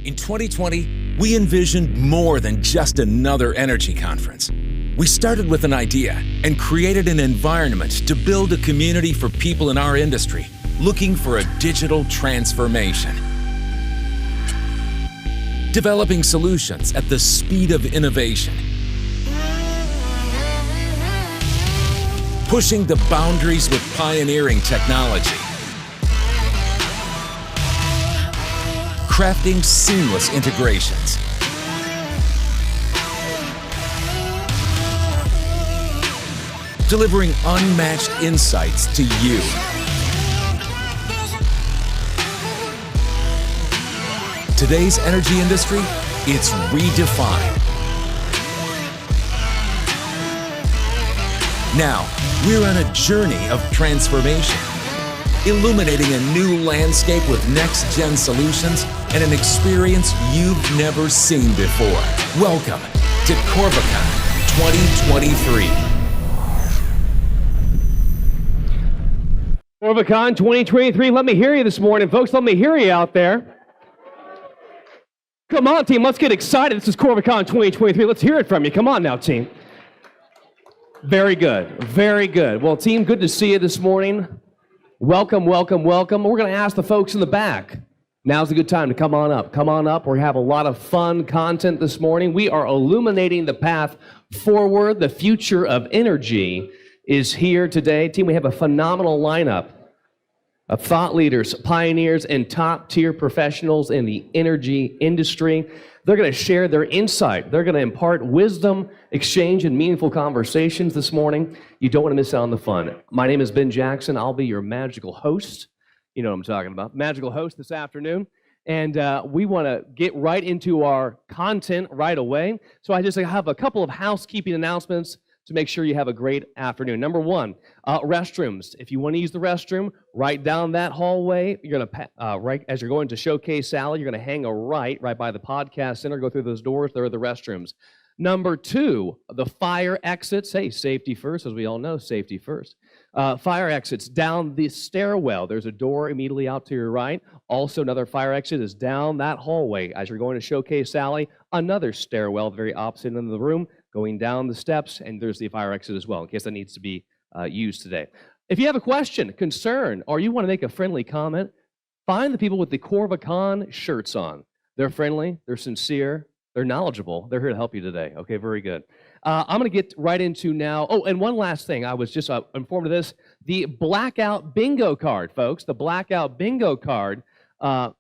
In 2020, we envisioned more than just another energy conference. We started with an idea and created an environment to build a community for people in our industry looking for a digital transformation. Developing solutions at the speed of innovation. Pushing the boundaries with pioneering technology. Crafting seamless integrations. Delivering unmatched insights to you. Today's energy industry, it's redefined. Now, we're on a journey of transformation, illuminating a new landscape with next-gen solutions and an experience you've never seen before. Welcome to Corvacon 2023. Corvacon 2023, let me hear you this morning, folks. Let me hear you out there. Come on, team, let's get excited. This is Corvacon 2023. Let's hear it from you. Come on now, team. Very good, very good. Well, team, good to see you this morning. Welcome, welcome, welcome. We're going to ask the folks in the back. Now's a good time to come on up. Come on up. We have a lot of fun content this morning. We are illuminating the path forward. The future of energy is here today. Team, we have a phenomenal lineup of thought leaders, pioneers, and top-tier professionals in the energy industry. They're going to share their insight. They're going to impart wisdom, exchange, and meaningful conversations this morning. You don't want to miss out on the fun. My name is Ben Jackson. I'll be your magical host. You know what I'm talking about. Magical host this afternoon. And we want to get right into our content right away. So I just have a couple of housekeeping announcements to make sure you have a great afternoon. Number one, restrooms. If you want to use the restroom, right down that hallway, you're going to, right as you're going to Showcase Sally, you're going to hang a right by the podcast center, go through those doors, there are the restrooms. Number two, the fire exits. Hey, safety first, as we all know, safety first. Fire exits down the stairwell. There's a door immediately out to your right. Also, another fire exit is down that hallway. As you're going to Showcase Sally, another stairwell, the very opposite end of the room, going down the steps, and there's the fire exit as well, in case that needs to be used today. If you have a question, concern, or you want to make a friendly comment, find the people with the Corvacon shirts on. They're friendly, they're sincere, they're knowledgeable. They're here to help you today. Okay, very good. I'm going to get right into now. Oh, and one last thing. I was just informed of this. The blackout bingo card, folks. The blackout bingo card. Now,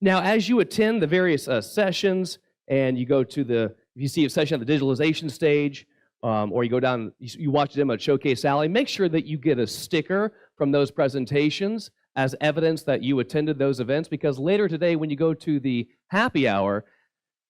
as you attend the various sessions and you go to if you see a session at the digitalization stage, or you go down, you watch them at Showcase Sally, make sure that you get a sticker from those presentations as evidence that you attended those events, because later today when you go to the happy hour,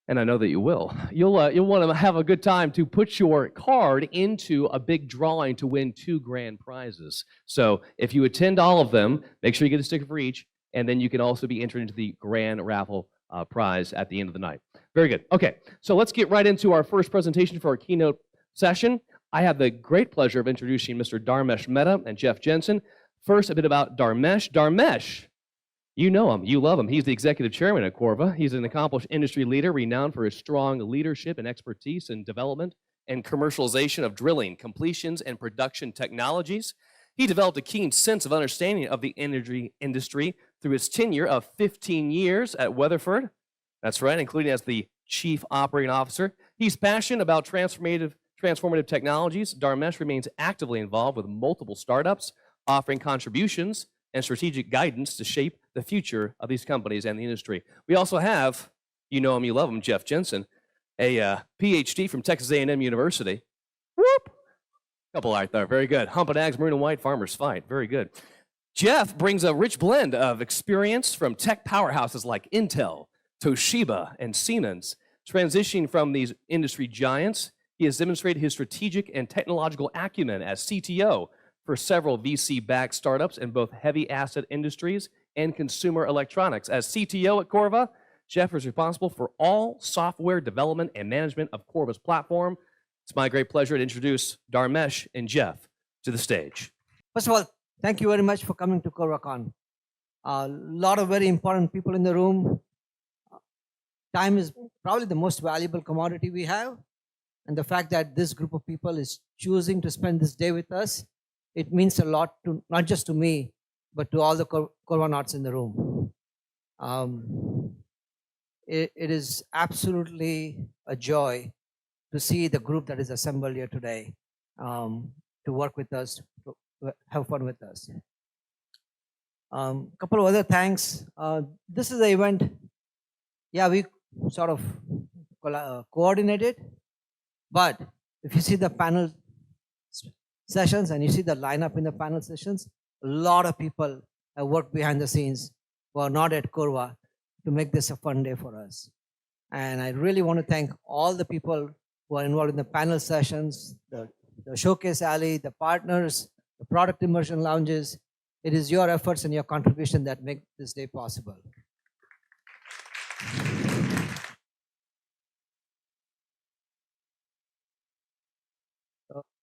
and I know that you will, you'll want to have a good time to put your card into a big drawing to win 2 grand prizes. So if you attend all of them, make sure you get a sticker for each, and then you can also be entered into the grand raffle prize at the end of the night. Very good. Okay, so let's get right into our first presentation for our keynote session. I have the great pleasure of introducing Mr. Dharmesh Mehta and Jeff Jensen. First, a bit about Dharmesh. Dharmesh, you know him, you love him. He's the executive chairman at Corva. He's an accomplished industry leader renowned for his strong leadership and expertise in development and commercialization of drilling, completions, and production technologies. He developed a keen sense of understanding of the energy industry through his tenure of 15 years at Weatherford. That's right, including as the Chief Operating Officer. He's passionate about transformative technologies. Dharmesh remains actively involved with multiple startups, offering contributions and strategic guidance to shape the future of these companies and the industry. We also have, you know him, you love him, Jeff Jensen, a PhD from Texas A&M University. Whoop! Couple right there, very good. Humping Ags, Maroon and White, Farmers Fight, very good. Jeff brings a rich blend of experience from tech powerhouses like Intel, Toshiba, and Siemens. Transitioning from these industry giants, he has demonstrated his strategic and technological acumen as CTO for several VC-backed startups in both heavy asset industries and consumer electronics. As CTO at Corva, Jeff is responsible for all software development and management of Corva's platform. It's my great pleasure to introduce Dharmesh and Jeff to the stage. First of all, thank you very much for coming to Corvacon. A lot of very important people in the room. time is probably the most valuable commodity we have. And the fact that this group of people is choosing to spend this day with us, it means a lot to not just to me, but to all the Corvanauts in the room. It is absolutely a joy to see the group that is assembled here today, to work with us, to have fun with us. Couple of other thanks. This is the event. Yeah, we sort of coordinated, but if you see the panel sessions and you see the lineup in the panel sessions, a lot of people have worked behind the scenes who are not at Corva to make this a fun day for us. And I really want to thank all the people who are involved in the panel sessions, the showcase alley, the partners, the product immersion lounges. It is your efforts and your contribution that make this day possible.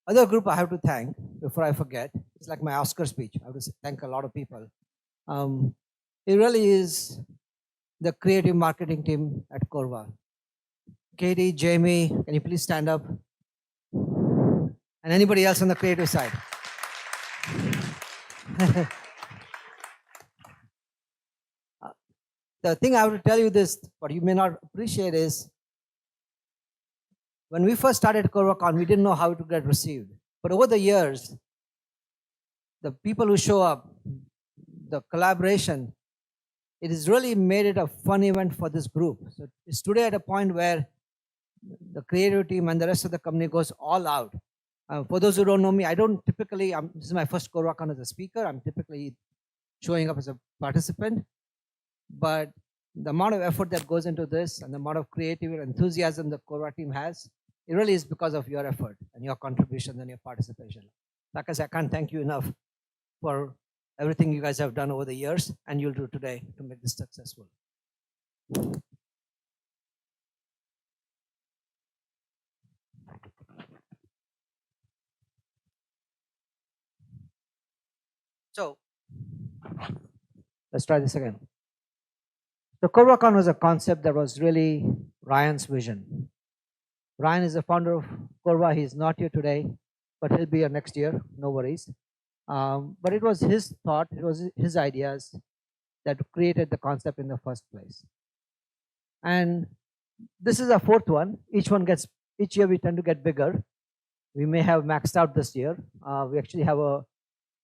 Other group I have to thank before I forget. It's like my Oscar speech. I have to thank a lot of people. It really is the creative marketing team at Corva. Katie, Jamie, can you please stand up? And anybody else on the creative side? The thing I have to tell you this, what you may not appreciate is, when we first started Corvacon, we didn't know how to get received. But over the years, the people who show up, the collaboration, it has really made it a fun event for this group. So it's today at a point where the creative team and the rest of the company goes all out. For those who don't know me, I don't typically, this is my first Corvacon as a speaker. I'm typically showing up as a participant. But the amount of effort that goes into this and the amount of creativity and enthusiasm the Corva team has, it really is because of your effort and your contribution and your participation. Like I said, I can't thank you enough for everything you guys have done over the years and you'll do today to make this successful. So let's try this again. So Corvacon was a concept that was really Ryan's vision. Ryan is the founder of Corva. He's not here today, but he'll be here next year. No worries. But it was his thought, it was his ideas that created the concept in the first place. And this is our fourth one. Each year we tend to get bigger. We may have maxed out this year. We actually have a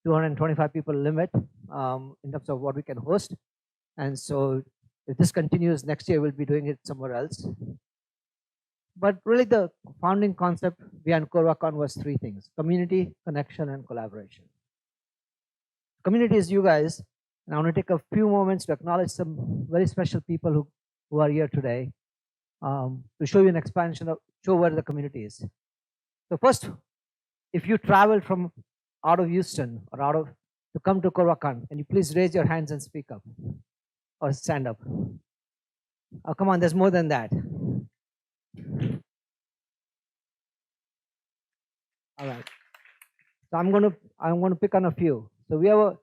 225 people limit in terms of what we can host. And so if this continues next year, we'll be doing it somewhere else. But really the founding concept behind Corvacon was three things: community, connection, and collaboration. Community is you guys, and I want to take a few moments to acknowledge some very special people who are here today to show you an expansion of, show where the community is. So first, if you traveled from out of Houston or to come to Corvacon, can you please raise your hands and speak up or stand up? Oh, come on, there's more than that. All right. So I'm going to pick on a few. So we have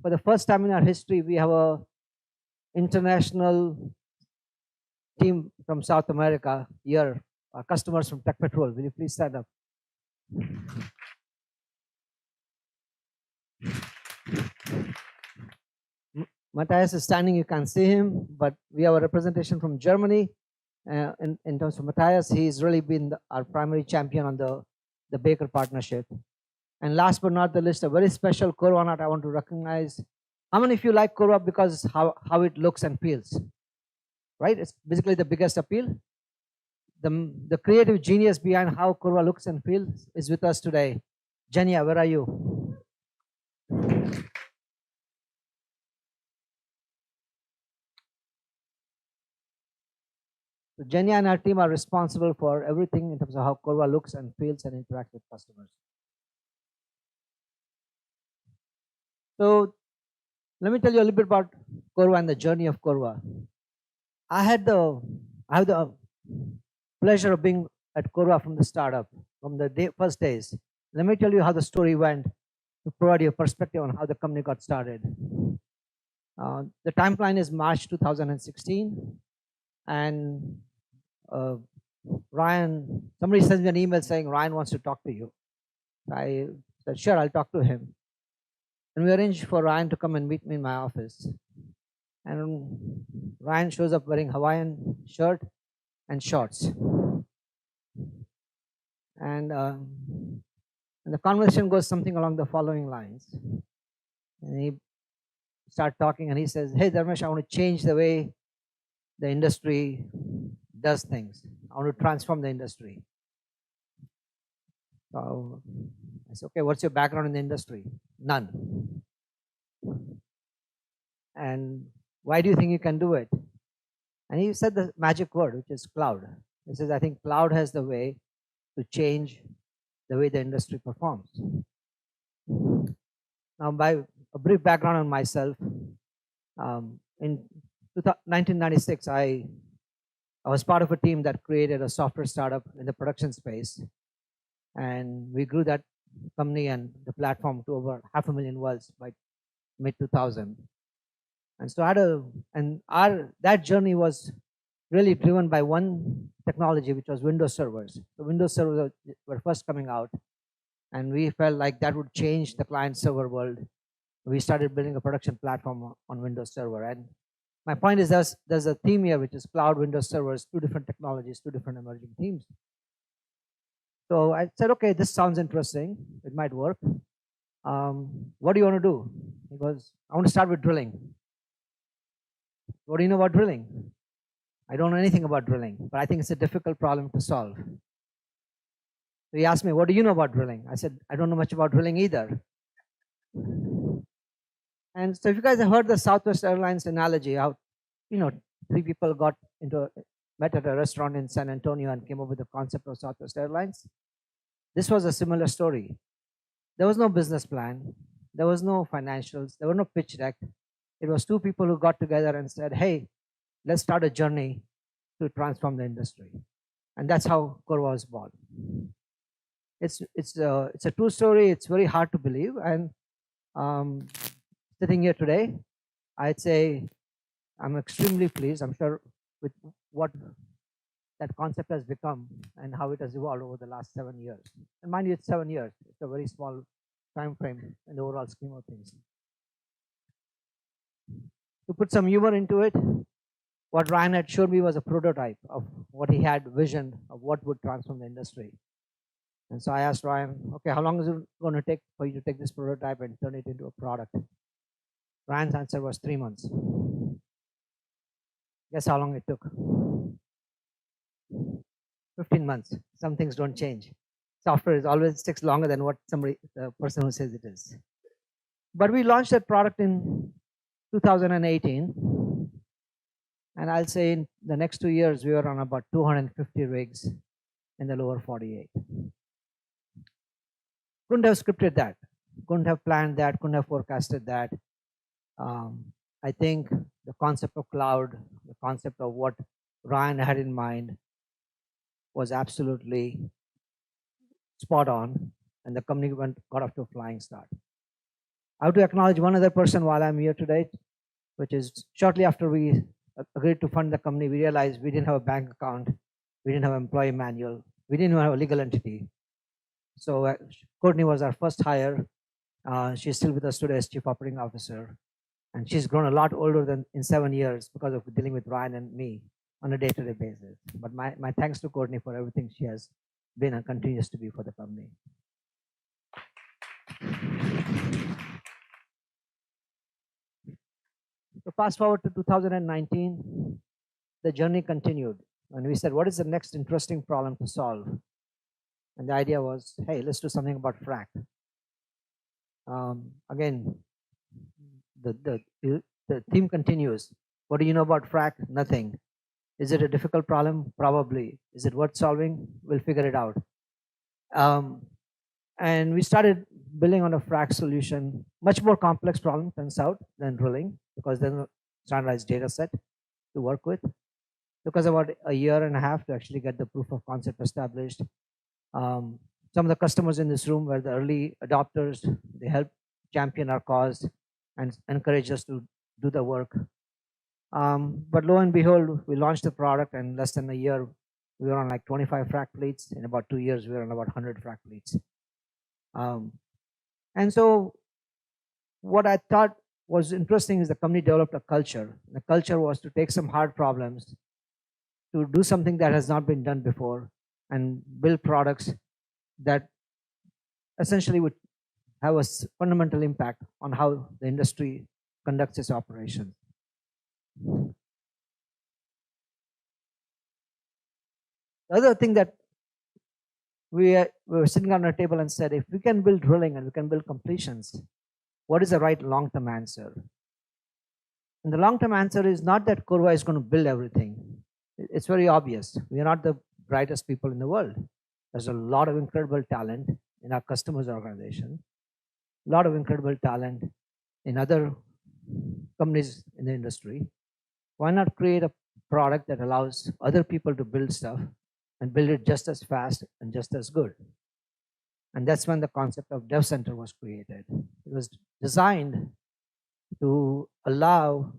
for the first time in our history, we have a international team from South America here. Our customers from Tech Patrol. Will you please stand up? Matthias is standing, you can't see him, but we have a representation from Germany. In terms of Matthias, he's really been our primary champion on the Baker partnership. And last but not the least, a very special Corvanaut I want to recognize. How many of you like Corva because how it looks and feels? Right? It's basically the biggest appeal. The creative genius behind how Corva looks and feels is with us today. Jenya, where are you? So Jenya and our team are responsible for everything in terms of how Corva looks and feels and interacts with customers. So let me tell you a little bit about Corva and the journey of Corva. I have the pleasure of being at Corva from the startup, from the first days. Let me tell you how the story went to provide you a perspective on how the company got started. The timeline is March 2016. And uh, Ryan, somebody sends me an email saying Ryan wants to talk to you. I said, sure, I'll talk to him. And we arranged for Ryan to come and meet me in my office. And Ryan shows up wearing Hawaiian shirt and shorts. And the conversation goes something along the following lines. And he starts talking and he says, hey, Dharmesh, I want to change the way the industry does things. I want to transform the industry. So I said, okay, what's your background in the industry? None. And why do you think you can do it? And he said the magic word, which is cloud. He says, I think cloud has the way to change the way the industry performs. Now, by a brief background on myself, in 1996, I was part of a team that created a software startup in the production space. And we grew that company and the platform to over 500,000 worlds by mid 2000. And so that journey was really driven by one technology, which was Windows servers. The Windows servers were first coming out, and we felt like that would change the client server world. We started building a production platform on Windows Server. And my point is there's a theme here, which is cloud, Windows servers, two different technologies, two different emerging themes. So I said, okay, this sounds interesting. It might work. What do you want to do? He goes, I want to start with drilling. What do you know about drilling? I don't know anything about drilling, but I think it's a difficult problem to solve. So he asked me, what do you know about drilling? I said, I don't know much about drilling either. And so if you guys have heard the Southwest Airlines analogy, how, three people met at a restaurant in San Antonio and came up with the concept of Southwest Airlines. This was a similar story. There was no business plan. There was no financials. There were no pitch deck. It was two people who got together and said, hey, let's start a journey to transform the industry. And that's how Corva was born. It's a true story. It's very hard to believe. And sitting here today, I'd say I'm extremely pleased. I'm sure with what that concept has become and how it has evolved over the last 7 years. And mind you, it's 7 years. It's a very small time frame in the overall scheme of things. To put some humor into it, what Ryan had showed me was a prototype of what he had visioned of what would transform the industry. And so I asked Ryan, okay, how long is it going to take for you to take this prototype and turn it into a product? Ryan's answer was 3 months. Guess how long it took? 15 months. Some things don't change. Software is always takes longer than what the person who says it is. But we launched that product in 2018. And I'll say in the next 2 years, we were on about 250 rigs in the lower 48. Couldn't have scripted that. Couldn't have planned that. Couldn't have forecasted that. I think the concept of cloud, the concept of what Ryan had in mind was absolutely spot on, and the company got off to a flying start. I have to acknowledge one other person while I'm here today, which is shortly after we agreed to fund the company, we realized we didn't have a bank account, we didn't have an employee manual, we didn't even have a legal entity. So Courtney was our first hire. She's still with us today as Chief Operating Officer. And she's grown a lot older than in 7 years because of dealing with Ryan and me on a day-to-day basis. But my thanks to Courtney for everything she has been and continues to be for the company. So fast forward to 2019, the journey continued. And we said, what is the next interesting problem to solve? And the idea was, hey, let's do something about frac. Again, the theme continues. What do you know about frac? Nothing. Is it a difficult problem? Probably. Is it worth solving? We'll figure it out. And we started building on a frac solution, much more complex problem, turns out, than drilling, because there's no standardized data set to work with. It took us about a year and a half to actually get the proof of concept established. Some of the customers in this room were the early adopters. They helped champion our cause and encourage us to do the work. But lo and behold, we launched the product, and in less than a year, we were on like 25 frac fleets. In about 2 years, we were on about 100 frac fleets. And so what I thought was interesting is the company developed a culture. The culture was to take some hard problems, to do something that has not been done before, and build products that essentially would have a fundamental impact on how the industry conducts its operations. The other thing that we were sitting on a table and said, if we can build drilling and we can build completions, what is the right long-term answer? And the long-term answer is not that Corva is going to build everything. It's very obvious. We are not the brightest people in the world. There's a lot of incredible talent in our customers' organization, a lot of incredible talent in other companies in the industry. Why not create a product that allows other people to build stuff and build it just as fast and just as good? And that's when the concept of Dev Center was created. It was designed to allow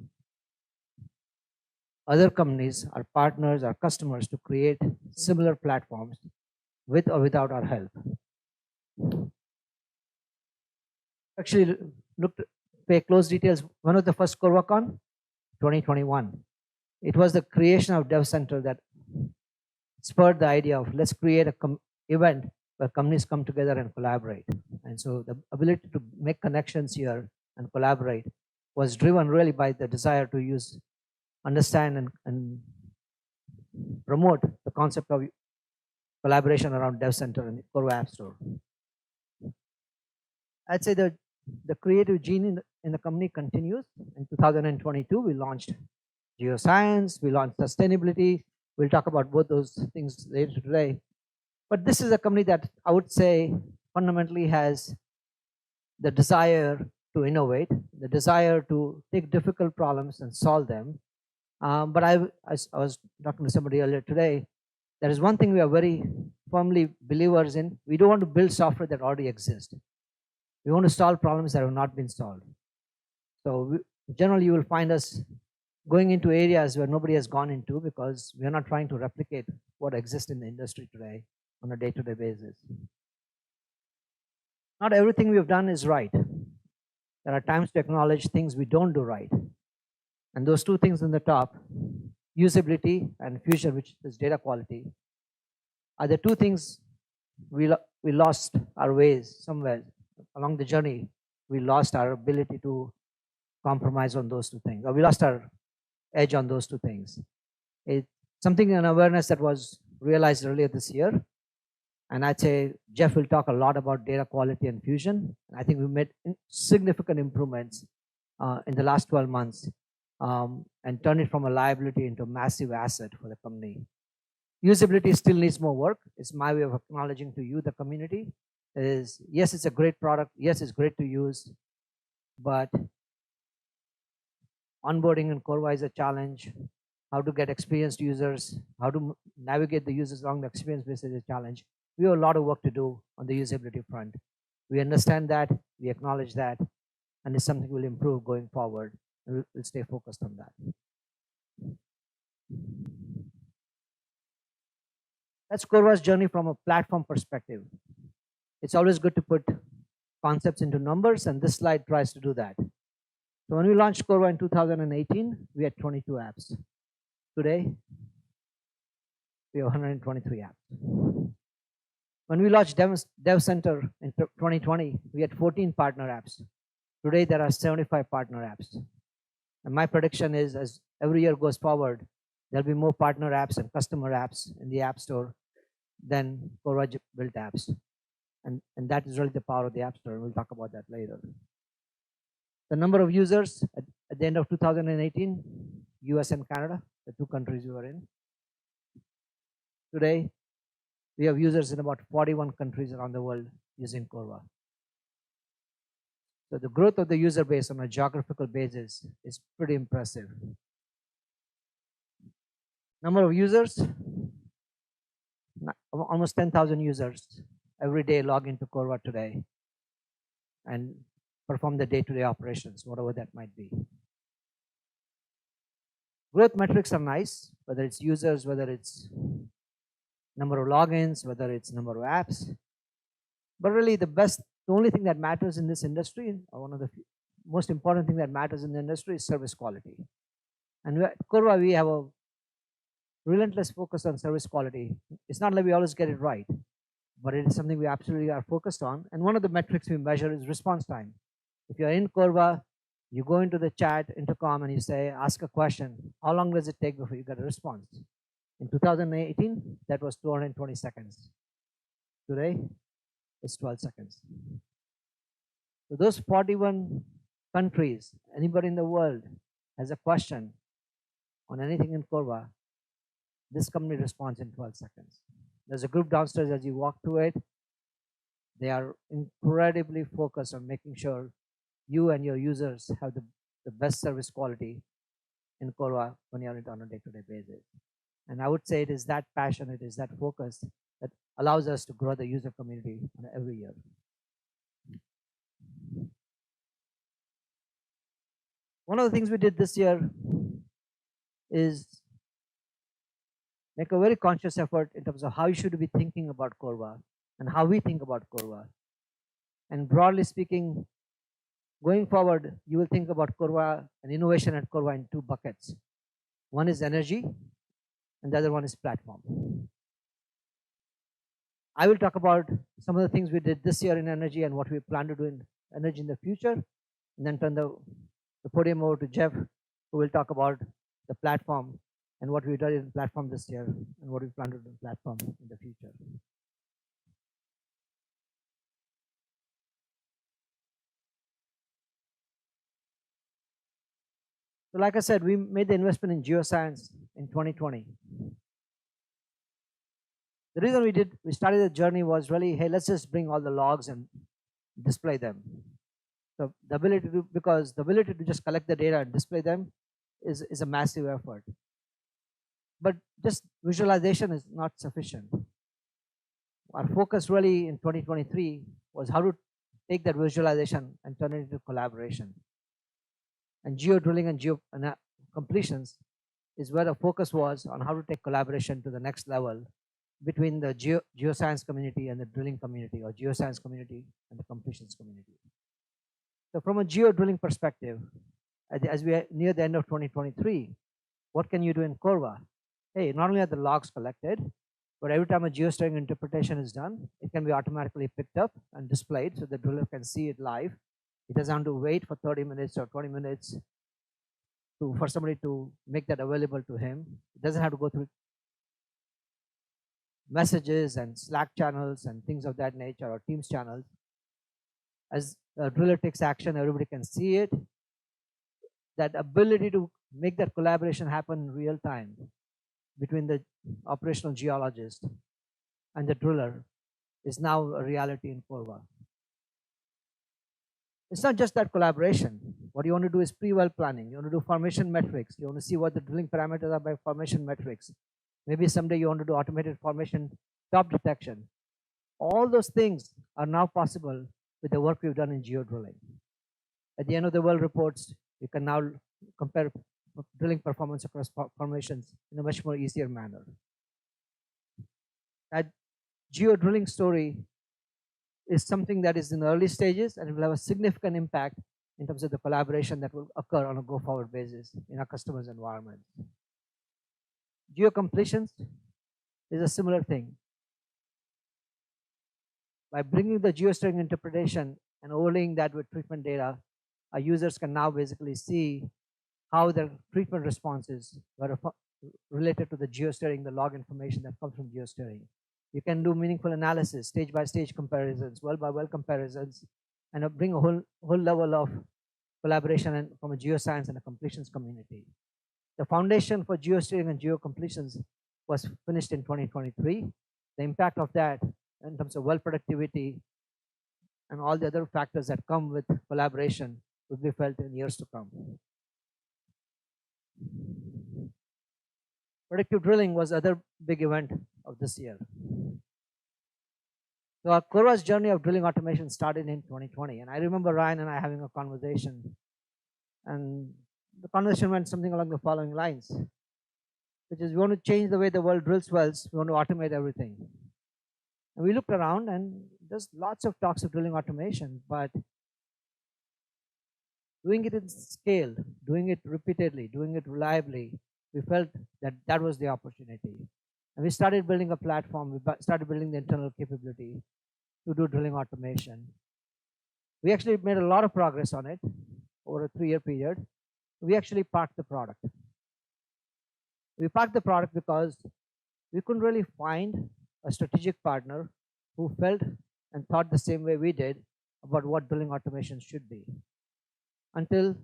other companies, our partners, our customers, to create similar platforms with or without our help. Actually, pay close details. One of the first Corvacon, 2021. It was the creation of Dev Center that spurred the idea of let's create a event where companies come together and collaborate. And so the ability to make connections here and collaborate was driven really by the desire to understand and promote the concept of collaboration around Dev Center and Corva App Store. I'd say the creative gene in the company continues. In 2022, we launched geoscience, we launched sustainability. We'll talk about both those things later today. But this is a company that I would say fundamentally has the desire to innovate, the desire to take difficult problems and solve them. But I was talking to somebody earlier today. There is one thing we are very firmly believers in. We don't want to build software that already exists. We want to solve problems that have not been solved. So generally, you will find us going into areas where nobody has gone into because we are not trying to replicate what exists in the industry today on a day-to-day basis. Not everything we have done is right. There are times to acknowledge things we don't do right. And those two things in the top, usability and fusion, which is data quality, are the two things we lost our ways somewhere along the journey. We lost our ability to compromise on those two things, or we lost our edge on those two things. It's something, an awareness that was realized earlier this year. And I'd say Jeff will talk a lot about data quality and fusion. I think we made significant improvements in the last 12 months and turned it from a liability into a massive asset for the company. Usability still needs more work. It's my way of acknowledging to you, the community, is yes, it's a great product. Yes, it's great to use, but onboarding in Corva is a challenge. How to get experienced users, how to navigate the users along the experience base is a challenge. We have a lot of work to do on the usability front. We understand that, we acknowledge that, and it's something we'll improve going forward. We'll stay focused on that. That's Corva's journey from a platform perspective. It's always good to put concepts into numbers, and this slide tries to do that. So when we launched Corva in 2018, we had 22 apps. Today, we have 123 apps. When we launched Dev Center in 2020, we had 14 partner apps. Today, there are 75 partner apps. And my prediction is, as every year goes forward, there'll be more partner apps and customer apps in the App Store than Corva built apps. And that is really the power of the App Store. And we'll talk about that later. The number of users at the end of 2018, US and Canada, the two countries we were in. Today, we have users in about 41 countries around the world using Corva. So the growth of the user base on a geographical basis is pretty impressive. Number of users, almost 10,000 users every day log into Corva today and perform the day-to-day operations, whatever that might be. Growth metrics are nice, whether it's users, whether it's number of logins, whether it's number of apps. But really the only thing that matters in this industry, or one of the most important thing that matters in the industry, is service quality. And at Corva, we have a relentless focus on service quality. It's not like we always get it right, but it is something we absolutely are focused on. And one of the metrics we measure is response time. If you're in Corva, you go into the chat intercom and you say, ask a question. How long does it take before you get a response? In 2018, that was 220 seconds. Today, it's 12 seconds. So those 41 countries, anybody in the world has a question on anything in Corva, this company responds in 12 seconds. There's a group downstairs as you walk through it. They are incredibly focused on making sure you and your users have the best service quality in Corva when you're on a day-to-day basis. And I would say it is that passion, it is that focus that allows us to grow the user community every year. One of the things we did this year is make a very conscious effort in terms of how you should be thinking about Corva and how we think about Corva. And broadly speaking, going forward, you will think about Corva and innovation at Corva in two buckets. One is energy, and the other one is platform. I will talk about some of the things we did this year in energy and what we plan to do in energy in the future, and then turn the podium over to Jeff, who will talk about the platform and what we did in platform this year and what we plan to do in platform in the future. So like I said, we made the investment in geoscience in 2020. The reason we started the journey was really, hey, let's just bring all the logs and display them. So because the ability to just collect the data and display them is a massive effort. But just visualization is not sufficient. Our focus really in 2023 was how to take that visualization and turn it into collaboration. And geo drilling and geo completions is where the focus was on how to take collaboration to the next level between the geoscience community and the drilling community, or geoscience community and the completions community. So from a geo drilling perspective, as we are near the end of 2023, what can you do in Corva? Hey, not only are the logs collected, but every time a geosteering interpretation is done, it can be automatically picked up and displayed so the driller can see it live. It doesn't have to wait for 30 minutes or 20 minutes for somebody to make that available to him. It doesn't have to go through messages and Slack channels and things of that nature, or Teams channels. As a driller takes action, everybody can see it. That ability to make that collaboration happen in real time between the operational geologist and the driller is now a reality in Corva. It's not just that collaboration. What you want to do is pre-well planning. You want to do formation metrics. You want to see what the drilling parameters are by formation metrics. Maybe someday you want to do automated formation top detection. All those things are now possible with the work we've done in geodrilling. At the end of the well reports, you can now compare drilling performance across formations in a much more easier manner. That geodrilling story is something that is in the early stages, and it will have a significant impact in terms of the collaboration that will occur on a go-forward basis in our customers' environment. Geocompletions is a similar thing. By bringing the geosteering interpretation and overlaying that with treatment data, our users can now basically see how their treatment responses were related to the geosteering, the log information that comes from geosteering. You can do meaningful analysis, stage-by-stage comparisons, well-by-well comparisons, and bring a whole level of collaboration from a geoscience and a completions community. The foundation for geosteering and geocompletions was finished in 2023. The impact of that in terms of well productivity and all the other factors that come with collaboration will be felt in years to come. Predictive drilling was other big event of this year. So our Corva's journey of drilling automation started in 2020, and I remember Ryan and I having a conversation, and the conversation went something along the following lines, which is we want to change the way the world drills wells, we want to automate everything. And we looked around and there's lots of talks of drilling automation, but doing it in scale, doing it repeatedly, doing it reliably, we felt that that was the opportunity. And we started building a platform, we started building the internal capability to do drilling automation. We actually made a lot of progress on it over a 3-year period. We actually parked the product. We parked the product because we couldn't really find a strategic partner who felt and thought the same way we did about what drilling automation should be. Until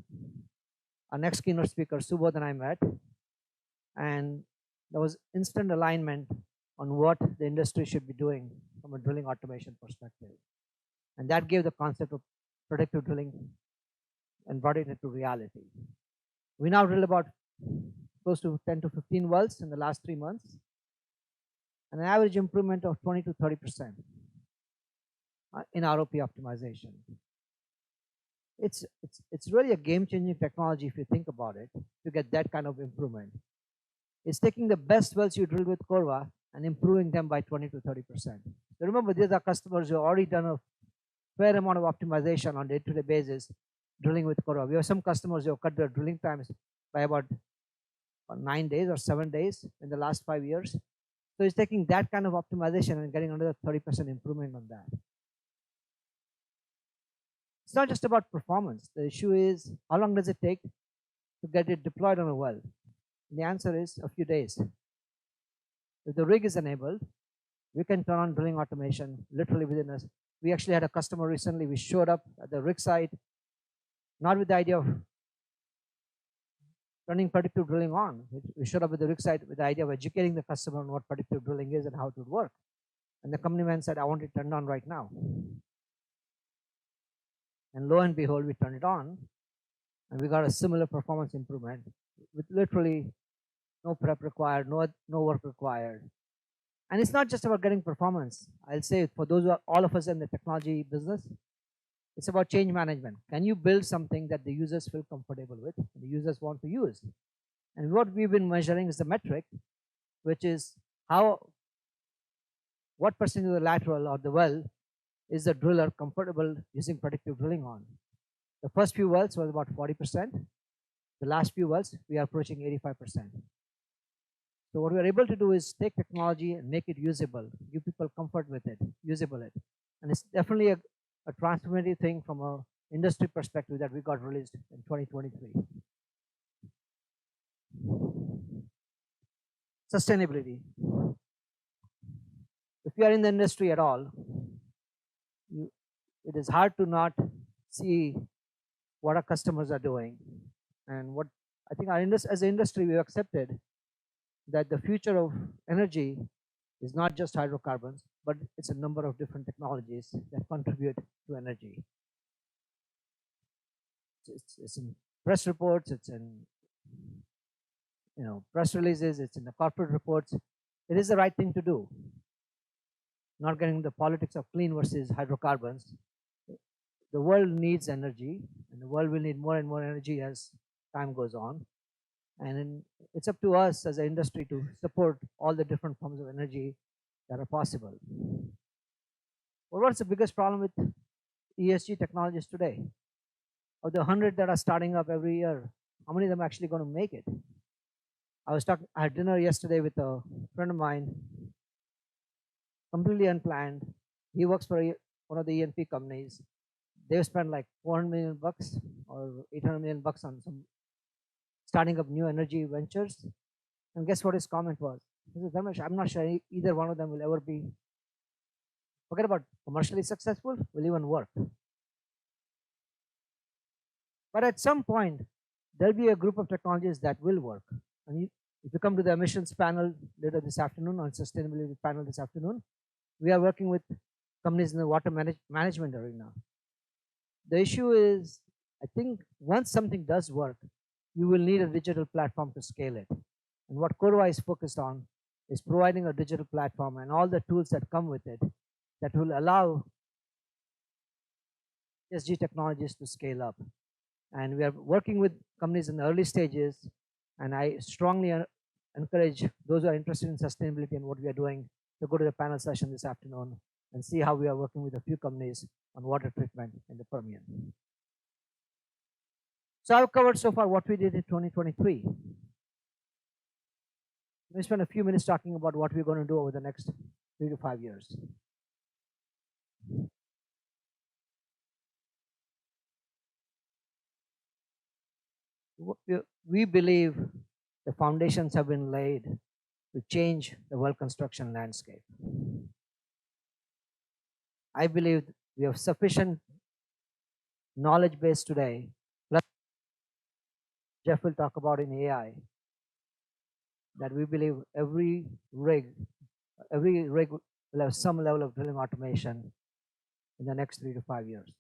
our next keynote speaker, Subodh, and I met, and there was instant alignment on what the industry should be doing from a drilling automation perspective. And that gave the concept of predictive drilling and brought it into reality. We now drill about close to 10 to 15 wells in the last 3 months, and an average improvement of 20 to 30% in ROP optimization. It's really a game-changing technology if you think about it, to get that kind of improvement. It's taking the best wells you drill with Corva and improving them by 20 to 30%. So remember, these are customers who have already done a fair amount of optimization on a day-to-day basis drilling with Corva. We have some customers who have cut their drilling times by about 9 days or 7 days in the last 5 years. So it's taking that kind of optimization and getting another 30% improvement on that. It's not just about performance. The issue is, how long does it take to get it deployed on a well? And the answer is a few days. If the rig is enabled, we can turn on drilling automation literally within us. We actually had a customer recently, we showed up at the rig site, not with the idea of turning predictive drilling on. We showed up at the rig site with the idea of educating the customer on what predictive drilling is and how it would work. And the company man said, I want it turned on right now. And lo and behold, we turned it on, and we got a similar performance improvement with literally no prep required, no work required. And it's not just about getting performance. I'll say for those who are all of us in the technology business, it's about change management. Can you build something that the users feel comfortable with and the users want to use? And what we've been measuring is the metric, which is what percentage of the lateral or the well is the driller comfortable using predictive drilling on. The first few wells was about 40%. The last few wells, we are approaching 85%. So what we're able to do is take technology and make it usable, give people comfort with it, usable it. And it's definitely a transformative thing from an industry perspective that we got released in 2023. Sustainability. If you are in the industry at all, it is hard to not see what our customers are doing. And what I think as an industry, we've accepted that the future of energy is not just hydrocarbons, but it's a number of different technologies that contribute to energy. It's in press reports, it's in press releases, it's in the corporate reports. It is the right thing to do. Not getting the politics of clean versus hydrocarbons. The world needs energy, and the world will need more and more energy as time goes on. And it's up to us as an industry to support all the different forms of energy that are possible. Well, what's the biggest problem with ESG technologies today? Of the 100 that are starting up every year, how many of them are actually going to make it? I had dinner yesterday with a friend of mine, completely unplanned. He works for one of the E&P companies. They've spent like $400 million or $800 million on some starting up new energy ventures. And guess what his comment was? He said, Dharmesh, I'm not sure either one of them will ever be, forget about commercially successful, will even work. But at some point, there'll be a group of technologies that will work. And if you come to the emissions panel later this afternoon, or sustainability panel this afternoon, we are working with companies in the water management arena. The issue is, I think once something does work, you will need a digital platform to scale it. And what Corva is focused on is providing a digital platform and all the tools that come with it that will allow ESG technologies to scale up. And we are working with companies in the early stages. And I strongly encourage those who are interested in sustainability and what we are doing to go to the panel session this afternoon and see how we are working with a few companies on water treatment in the Permian. So I've covered so far what we did in 2023. Let me spend a few minutes talking about what we're going to do over the next 3 to 5 years. We believe the foundations have been laid to change the well construction landscape. I believe we have sufficient knowledge base today, plus Jeff will talk about in AI, that we believe every rig will have some level of drilling automation in the next 3 to 5 years.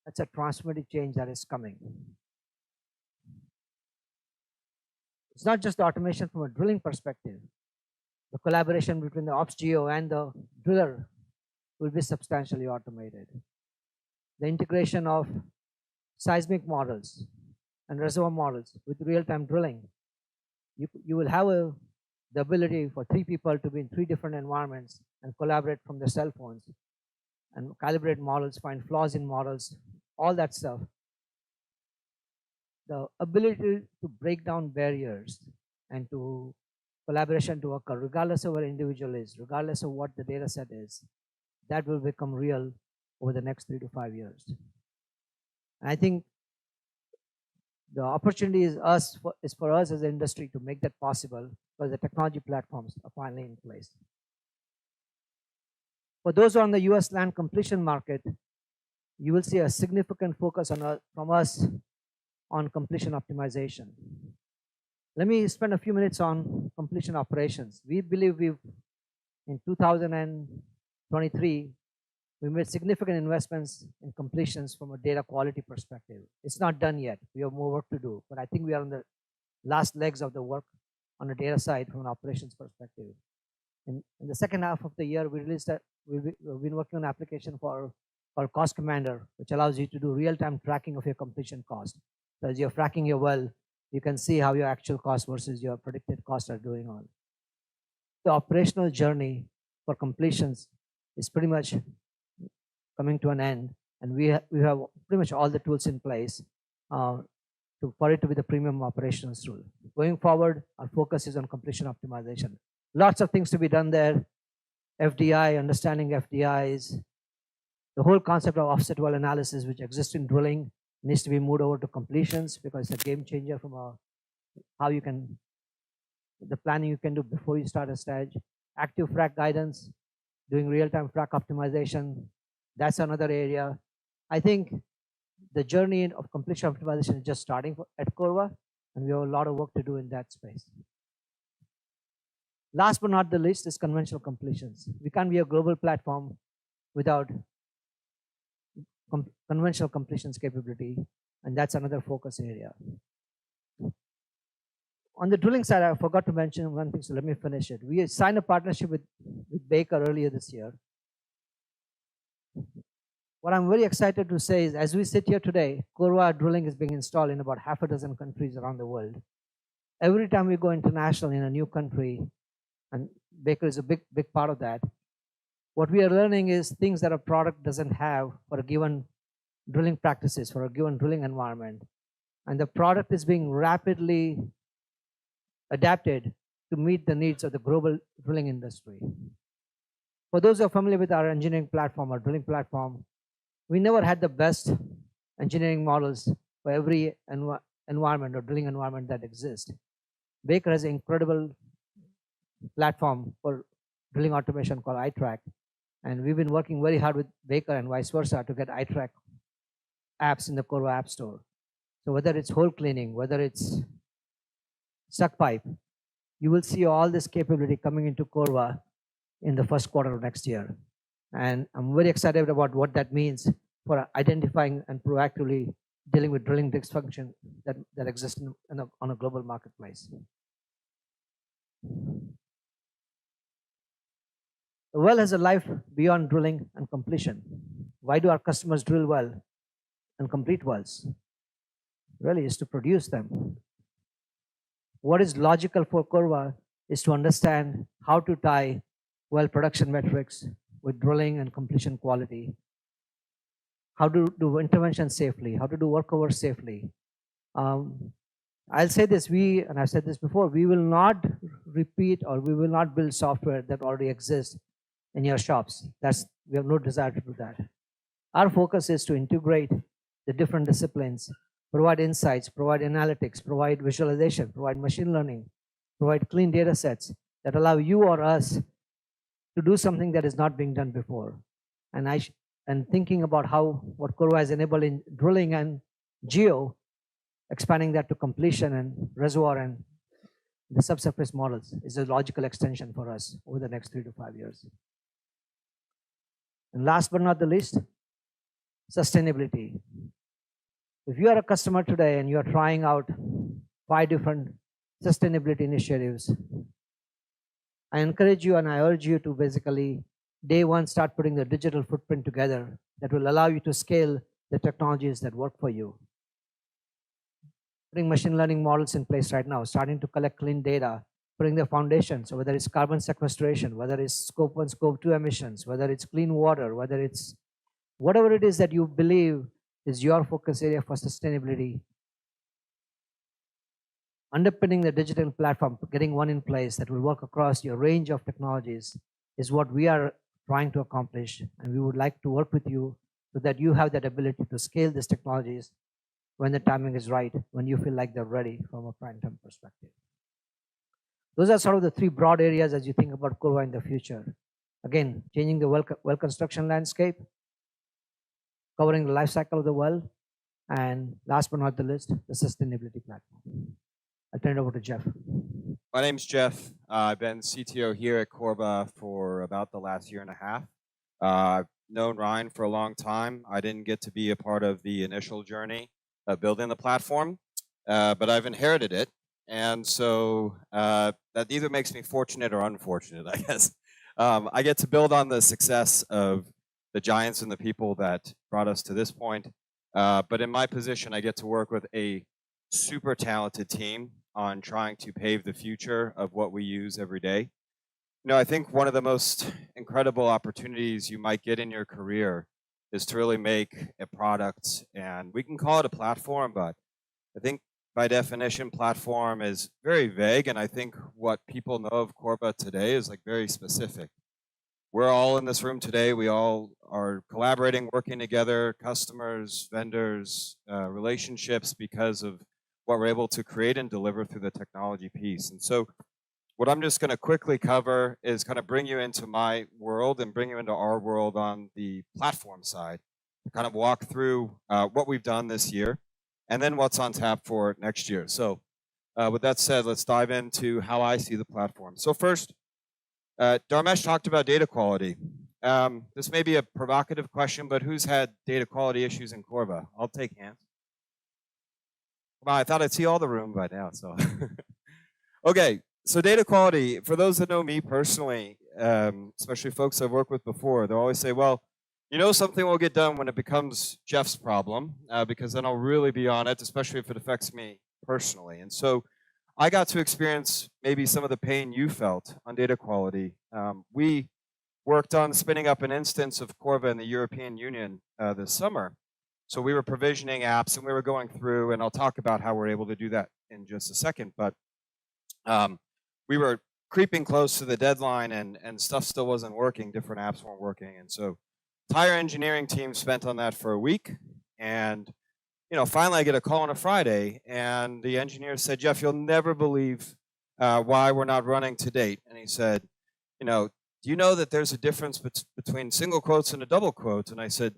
That's a transformative change that is coming. It's not just the automation from a drilling perspective. The collaboration between the ops geo and the driller will be substantially automated. The integration of seismic models and reservoir models with real-time drilling. You will have the ability for 3 people to be in 3 different environments and collaborate from their cell phones and calibrate models, find flaws in models, all that stuff. The ability to break down barriers and to collaboration to occur, regardless of where individual is, regardless of what the data set is, that will become real over the next 3 to 5 years. And I think the opportunity is for us as an industry to make that possible, because the technology platforms are finally in place. For those on the US land completion market, you will see a significant focus from us on completion optimization. Let me spend a few minutes on completion operations. We believe in 2023, we made significant investments in completions from a data quality perspective. It's not done yet. We have more work to do, but I think we are on the last legs of the work on the data side from an operations perspective. In the second half of the year, we've been working on an application called Cost Commander, which allows you to do real-time tracking of your completion cost. So as you're fracking your well, you can see how your actual cost versus your predicted costs are doing on. The operational journey for completions is pretty much coming to an end, and we have pretty much all the tools in place for it to be the premium operations tool. Going forward, our focus is on completion optimization. Lots of things to be done there. FDI, understanding FDIs, the whole concept of offset well analysis, which exists in drilling, needs to be moved over to completions, because it's a game changer from the planning you can do before you start a stage. Active frac guidance, doing real-time frac optimization, that's another area. I think the journey of completion optimization is just starting at Corva, and we have a lot of work to do in that space. Last but not the least is conventional completions. We can't be a global platform without conventional completions capability, and that's another focus area. On the drilling side, I forgot to mention one thing, so let me finish it. We signed a partnership with Baker earlier this year. What I'm very excited to say is, as we sit here today, Corva drilling is being installed in about half a dozen countries around the world. Every time we go international in a new country, and Baker is a big part of that, what we are learning is things that a product doesn't have for a given drilling practices, for a given drilling environment. And the product is being rapidly adapted to meet the needs of the global drilling industry. For those who are familiar with our engineering platform, our drilling platform, we never had the best engineering models for every environment or drilling environment that exists. Baker has an incredible platform for drilling automation called iTrack, and we've been working very hard with Baker and vice versa to get iTrack apps in the Corva App Store. So whether it's hole cleaning, whether it's suck pipe, you will see all this capability coming into Corva in the first quarter of next year. And I'm very excited about what that means for identifying and proactively dealing with drilling dysfunction that exists on a global marketplace. The well has a life beyond drilling and completion. Why do our customers drill well? and complete wells. Really is to produce them. What is logical for Corva is to understand how to tie well production metrics with drilling and completion quality, how to do intervention safely, how to do workover safely. I'll say this, and I've said this before, we will not repeat or we will not build software that already exists in your shops. We have no desire to do that. Our focus is to integrate the different disciplines, provide insights, provide analytics, provide visualization, provide machine learning, provide clean data sets that allow you or us to do something that is not being done before. And thinking about what Corva has enabled in drilling and geo, expanding that to completion and reservoir and the subsurface models is a logical extension for us over the next 3 to 5 years. And last but not the least, sustainability. If you are a customer today and you are trying out 5 different sustainability initiatives, I encourage you and I urge you to basically day one start putting the digital footprint together that will allow you to scale the technologies that work for you. Putting machine learning models in place right now, starting to collect clean data, putting the foundation, so whether it's carbon sequestration, whether it's scope 1, scope 2 emissions, whether it's clean water, whether it's whatever it is that you believe is your focus area for sustainability, underpinning the digital platform, getting one in place that will work across your range of technologies is what we are trying to accomplish. And we would like to work with you so that you have that ability to scale these technologies when the timing is right, when you feel like they're ready from a prime time perspective. Those are sort of the 3 broad areas as you think about Corva in the future. Again, changing the well construction landscape, covering the life cycle of the well, and last but not the least, the sustainability platform. I'll turn it over to Jeff. My name's Jeff. I've been CTO here at Corva for about the last 1.5 years. I've known Ryan for a long time. I didn't get to be a part of the initial journey of building the platform, but I've inherited it. And so that either makes me fortunate or unfortunate, I guess. I get to build on the success of the giants and the people that brought us to this point. But in my position, I get to work with a super talented team on trying to pave the future of what we use every day. I think one of the most incredible opportunities you might get in your career is to really make a product, and we can call it a platform, but I think by definition, platform is very vague, and I think what people know of Corva today is like very specific. We're all in this room today. We all are collaborating, working together, customers, vendors, relationships because of what we're able to create and deliver through the technology piece. And so what I'm just going to quickly cover is kind of bring you into my world and bring you into our world on the platform side, kind of walk through what we've done this year and then what's on tap for next year. So with that said, let's dive into how I see the platform. So first, Dharmesh talked about data quality. This may be a provocative question, but who's had data quality issues in Corva? I'll take hands. Well, I thought I'd see all the room by now, so. Okay, so data quality, for those that know me personally, especially folks I've worked with before, they'll always say, well, something will get done when it becomes Jeff's problem, because then I'll really be on it, especially if it affects me personally. And so I got to experience maybe some of the pain you felt on data quality. We worked on spinning up an instance of Corva in the European Union this summer. So we were provisioning apps and we were going through, and I'll talk about how we're able to do that in just a second, but we were creeping close to the deadline and stuff still wasn't working, different apps weren't working. And so entire engineering team spent on that for a week. And finally I get a call on a Friday and the engineer said, Jeff, you'll never believe why we're not running to date. And he said, do you know that there's a difference between single quotes and a double quote? And I said,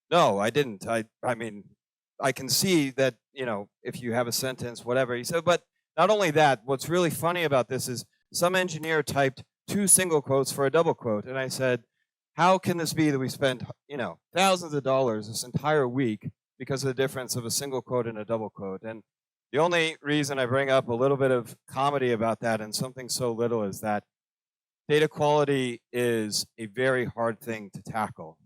no, I didn't. I mean, I can see that, if you have a sentence, whatever. He said, but not only that, what's really funny about this is some engineer typed 2 single quotes for a double quote. And I said, how can this be that we spend, thousands of dollars this entire week because of the difference of a single quote and a double quote? And the only reason I bring up a little bit of comedy about that and something so little is that data quality is a very hard thing to tackle.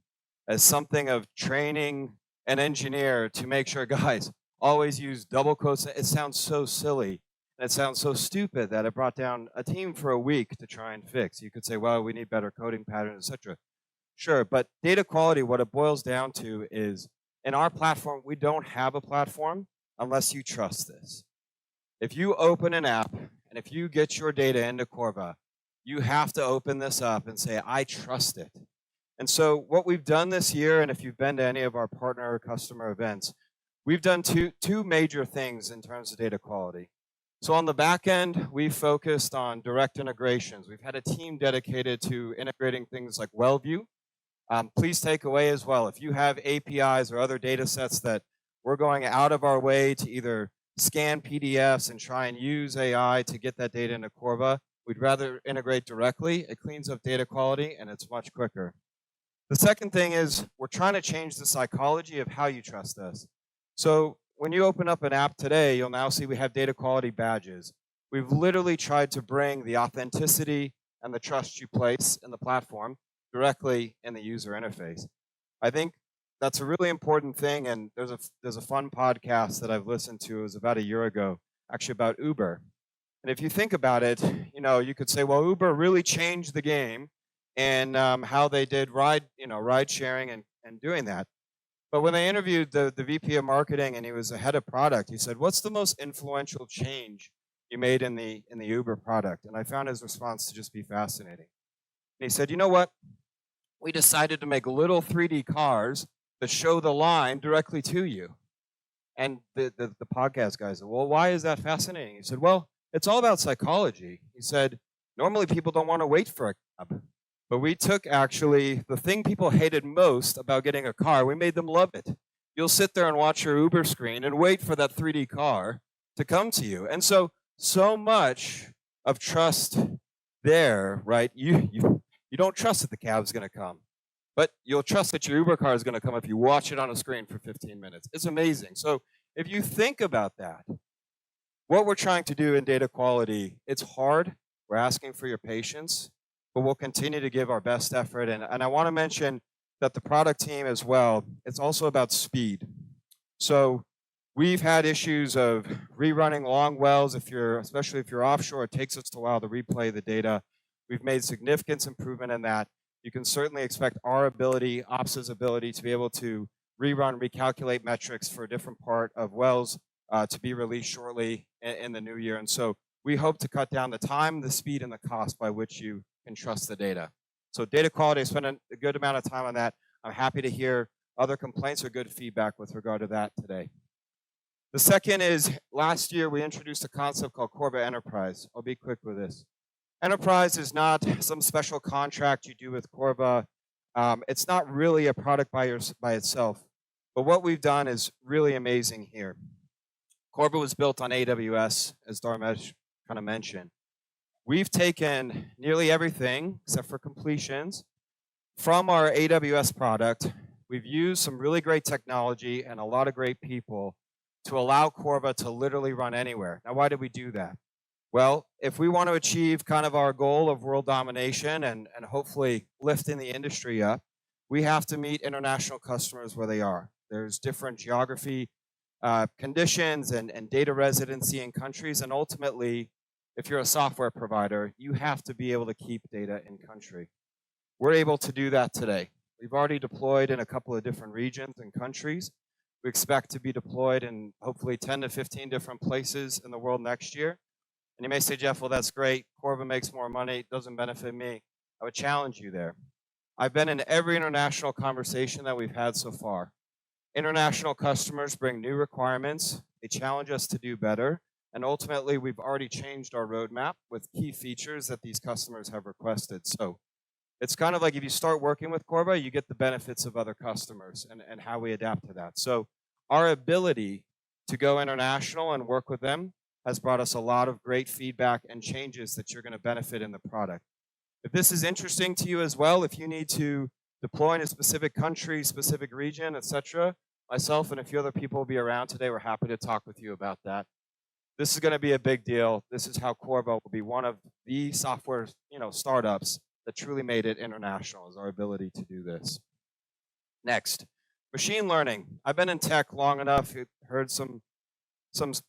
As something of training an engineer to make sure, guys, always use double quotes. It sounds so silly. And it sounds so stupid that it brought down a team for a week to try and fix. You could say, well, we need better coding patterns, etc. Sure, but data quality, what it boils down to is, in our platform, we don't have a platform unless you trust this. If you open an app, and if you get your data into Corva, you have to open this up and say, I trust it. And so what we've done this year, and if you've been to any of our partner or customer events, we've done two major things in terms of data quality. So on the back end, we've focused on direct integrations. We've had a team dedicated to integrating things like WellView. Please take away as well, if you have APIs or other data sets that we're going out of our way to either scan PDFs and try and use AI to get that data into Corva, we'd rather integrate directly. It cleans up data quality, and it's much quicker. The second thing is we're trying to change the psychology of how you trust us. So when you open up an app today, you'll now see we have data quality badges. We've literally tried to bring the authenticity and the trust you place in the platform directly in the user interface. I think that's a really important thing, and there's a fun podcast that I've listened to. It was about a year ago, actually about Uber. And if you think about it, you could say, well, Uber really changed the game and how they did ride sharing and doing that. But when they interviewed the VP of marketing and he was the head of product, he said, what's the most influential change you made in the Uber product? And I found his response to just be fascinating. And he said, you know what? We decided to make little 3D cars that show the line directly to you. And the podcast guy said, well, why is that fascinating? He said, well, it's all about psychology. He said, normally people don't want to wait for a cab. But we took actually the thing people hated most about getting a car, we made them love it. You'll sit there and watch your Uber screen and wait for that 3D car to come to you. And so much of trust there, right? You don't trust that the cab's going to come. But you'll trust that your Uber car is going to come if you watch it on a screen for 15 minutes. It's amazing. So if you think about that, what we're trying to do in data quality, it's hard. We're asking for your patience. But we'll continue to give our best effort. And I want to mention that the product team as well, it's also about speed. So we've had issues of rerunning long wells, especially if you're offshore, it takes us a while to replay the data. We've made significant improvement in that. You can certainly expect our ability, Ops' ability, to be able to rerun, recalculate metrics for a different part of wells to be released shortly in the new year. And so we hope to cut down the time, the speed, and the cost by which you can trust the data. So data quality, I spent a good amount of time on that. I'm happy to hear other complaints or good feedback with regard to that today. The second is, last year we introduced a concept called Corva Enterprise. I'll be quick with this. Enterprise is not some special contract you do with Corva. It's not really a product by itself. But what we've done is really amazing here. Corva was built on AWS, as Dharmesh kind of mentioned. We've taken nearly everything, except for completions, from our AWS product. We've used some really great technology and a lot of great people to allow Corva to literally run anywhere. Now, why did we do that? Well, if we want to achieve kind of our goal of world domination and hopefully lifting the industry up, we have to meet international customers where they are. There's different geography conditions and data residency in countries, and ultimately, if you're a software provider, you have to be able to keep data in country. We're able to do that today. We've already deployed in a couple of different regions and countries. We expect to be deployed in hopefully 10 to 15 different places in the world next year. And you may say, Jeff, well, that's great. Corva makes more money. It doesn't benefit me. I would challenge you there. I've been in every international conversation that we've had so far. International customers bring new requirements. They challenge us to do better. And ultimately, we've already changed our roadmap with key features that these customers have requested. So it's kind of like if you start working with Corva, you get the benefits of other customers and how we adapt to that. So our ability to go international and work with them has brought us a lot of great feedback and changes that you're going to benefit in the product. If this is interesting to you as well, if you need to deploy in a specific country, specific region, etc., myself and a few other people will be around today. We're happy to talk with you about that. This is going to be a big deal. This is how Corva will be one of the software, startups that truly made it international, is our ability to do this. Next, Machine learning. I've been in tech long enough. You heard some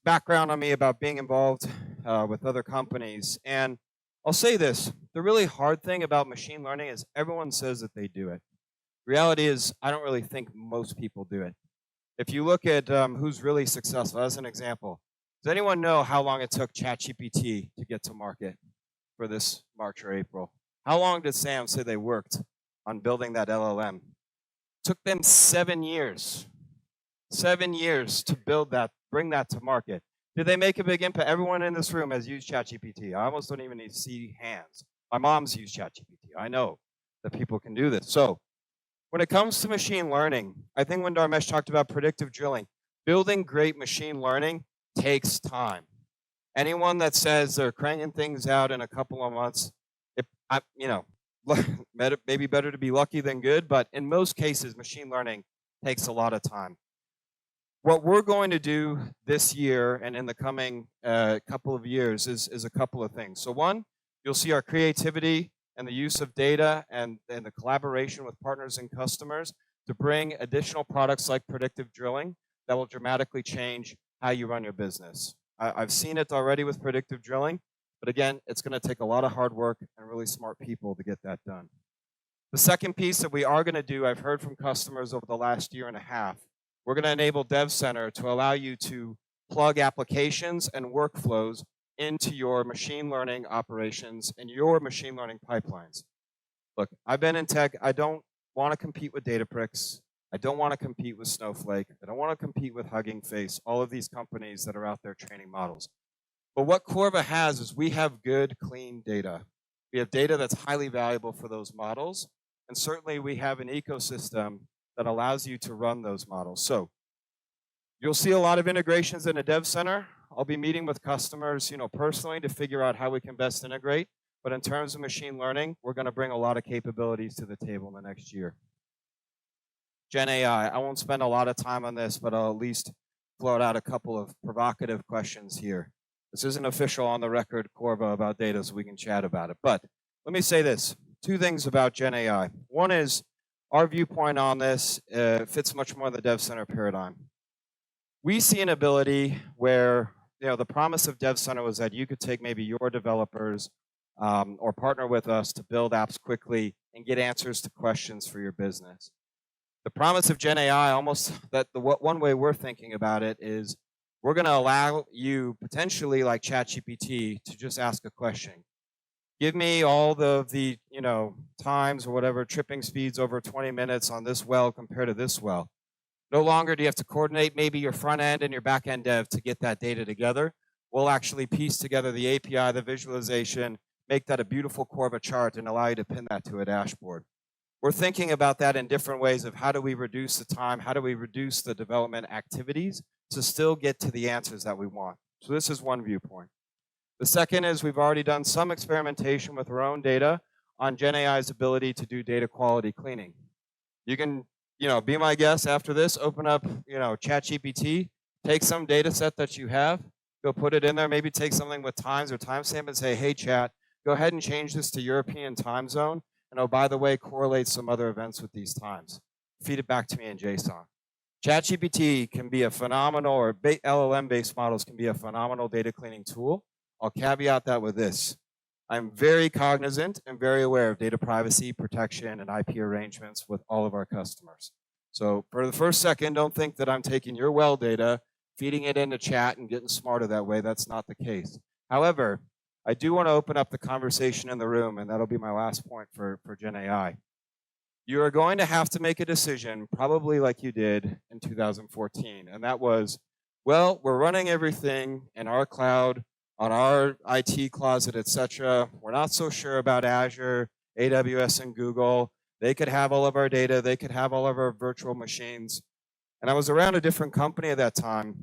background on me about being involved with other companies. And I'll say this, the really hard thing about machine learning is everyone says that they do it. Reality is, I don't really think most people do it. If you look at who's really successful, as an example, does anyone know how long it took ChatGPT to get to market for this March or April? How long did Sam say they worked on building that LLM? Took them 7 years. 7 years to build that, bring that to market. Did they make a big impact? Everyone in this room has used ChatGPT. I almost don't even need to see hands. My mom's used ChatGPT. I know that people can do this. So when it comes to machine learning, I think when Dharmesh talked about predictive drilling, building great machine learning takes time. Anyone that says they're cranking things out in a couple of months, maybe better to be lucky than good, but in most cases, machine learning takes a lot of time. What we're going to do this year and in the coming couple of years is a couple of things. So one, you'll see our creativity and the use of data and the collaboration with partners and customers to bring additional products like predictive drilling that will dramatically change how you run your business. I've seen it already with predictive drilling, but again, it's going to take a lot of hard work and really smart people to get that done. The second piece that we are going to do, I've heard from customers over the last year and a half, we're going to enable Dev Center to allow you to plug applications and workflows into your machine learning operations and your machine learning pipelines. Look, I've been in tech. I don't want to compete with Databricks. I don't want to compete with Snowflake. I don't want to compete with Hugging Face, all of these companies that are out there training models. But what Corva has is we have good, clean data. We have data that's highly valuable for those models. And certainly we have an ecosystem that allows you to run those models. So you'll see a lot of integrations in a Dev Center. I'll be meeting with customers, personally to figure out how we can best integrate. But in terms of machine learning, we're going to bring a lot of capabilities to the table in the next year. Gen AI, I won't spend a lot of time on this, but I'll at least float out a couple of provocative questions here. This isn't official on the record, Corva, about data, so we can chat about it. But let me say this, 2 things about Gen AI. One is, our viewpoint on this fits much more in the Dev Center paradigm. We see an ability where, the promise of Dev Center was that you could take maybe your developers or partner with us to build apps quickly and get answers to questions for your business. The promise of Gen AI, one way we're thinking about it is we're going to allow you potentially like ChatGPT to just ask a question. Give me all the times or whatever tripping speeds over 20 minutes on this well compared to this well. No longer do you have to coordinate maybe your front end and your back end dev to get that data together. We'll actually piece together the API, the visualization, make that a beautiful Corva chart and allow you to pin that to a dashboard. We're thinking about that in different ways of how do we reduce the time, how do we reduce the development activities to still get to the answers that we want. So this is one viewpoint. The second is we've already done some experimentation with our own data on Gen AI's ability to do data quality cleaning. You can, be my guest after this, open up, ChatGPT, take some data set that you have, go put it in there, maybe take something with times or timestamp and say, hey, chat, go ahead and change this to European time zone. And oh, by the way, correlate some other events with these times. Feed it back to me in JSON. ChatGPT can be a phenomenal, or LLM-based models can be a phenomenal data cleaning tool. I'll caveat that with this. I'm very cognizant and very aware of data privacy, protection, and IP arrangements with all of our customers. So for the first second, don't think that I'm taking your well data, feeding it into chat and getting smarter that way. That's not the case. However, I do want to open up the conversation in the room, and that'll be my last point for Gen AI. You are going to have to make a decision, probably like you did in 2014, and that was, well, we're running everything in our cloud, on our IT closet, etc. We're not so sure about Azure, AWS, and Google. They could have all of our data. They could have all of our virtual machines. And I was around a different company at that time,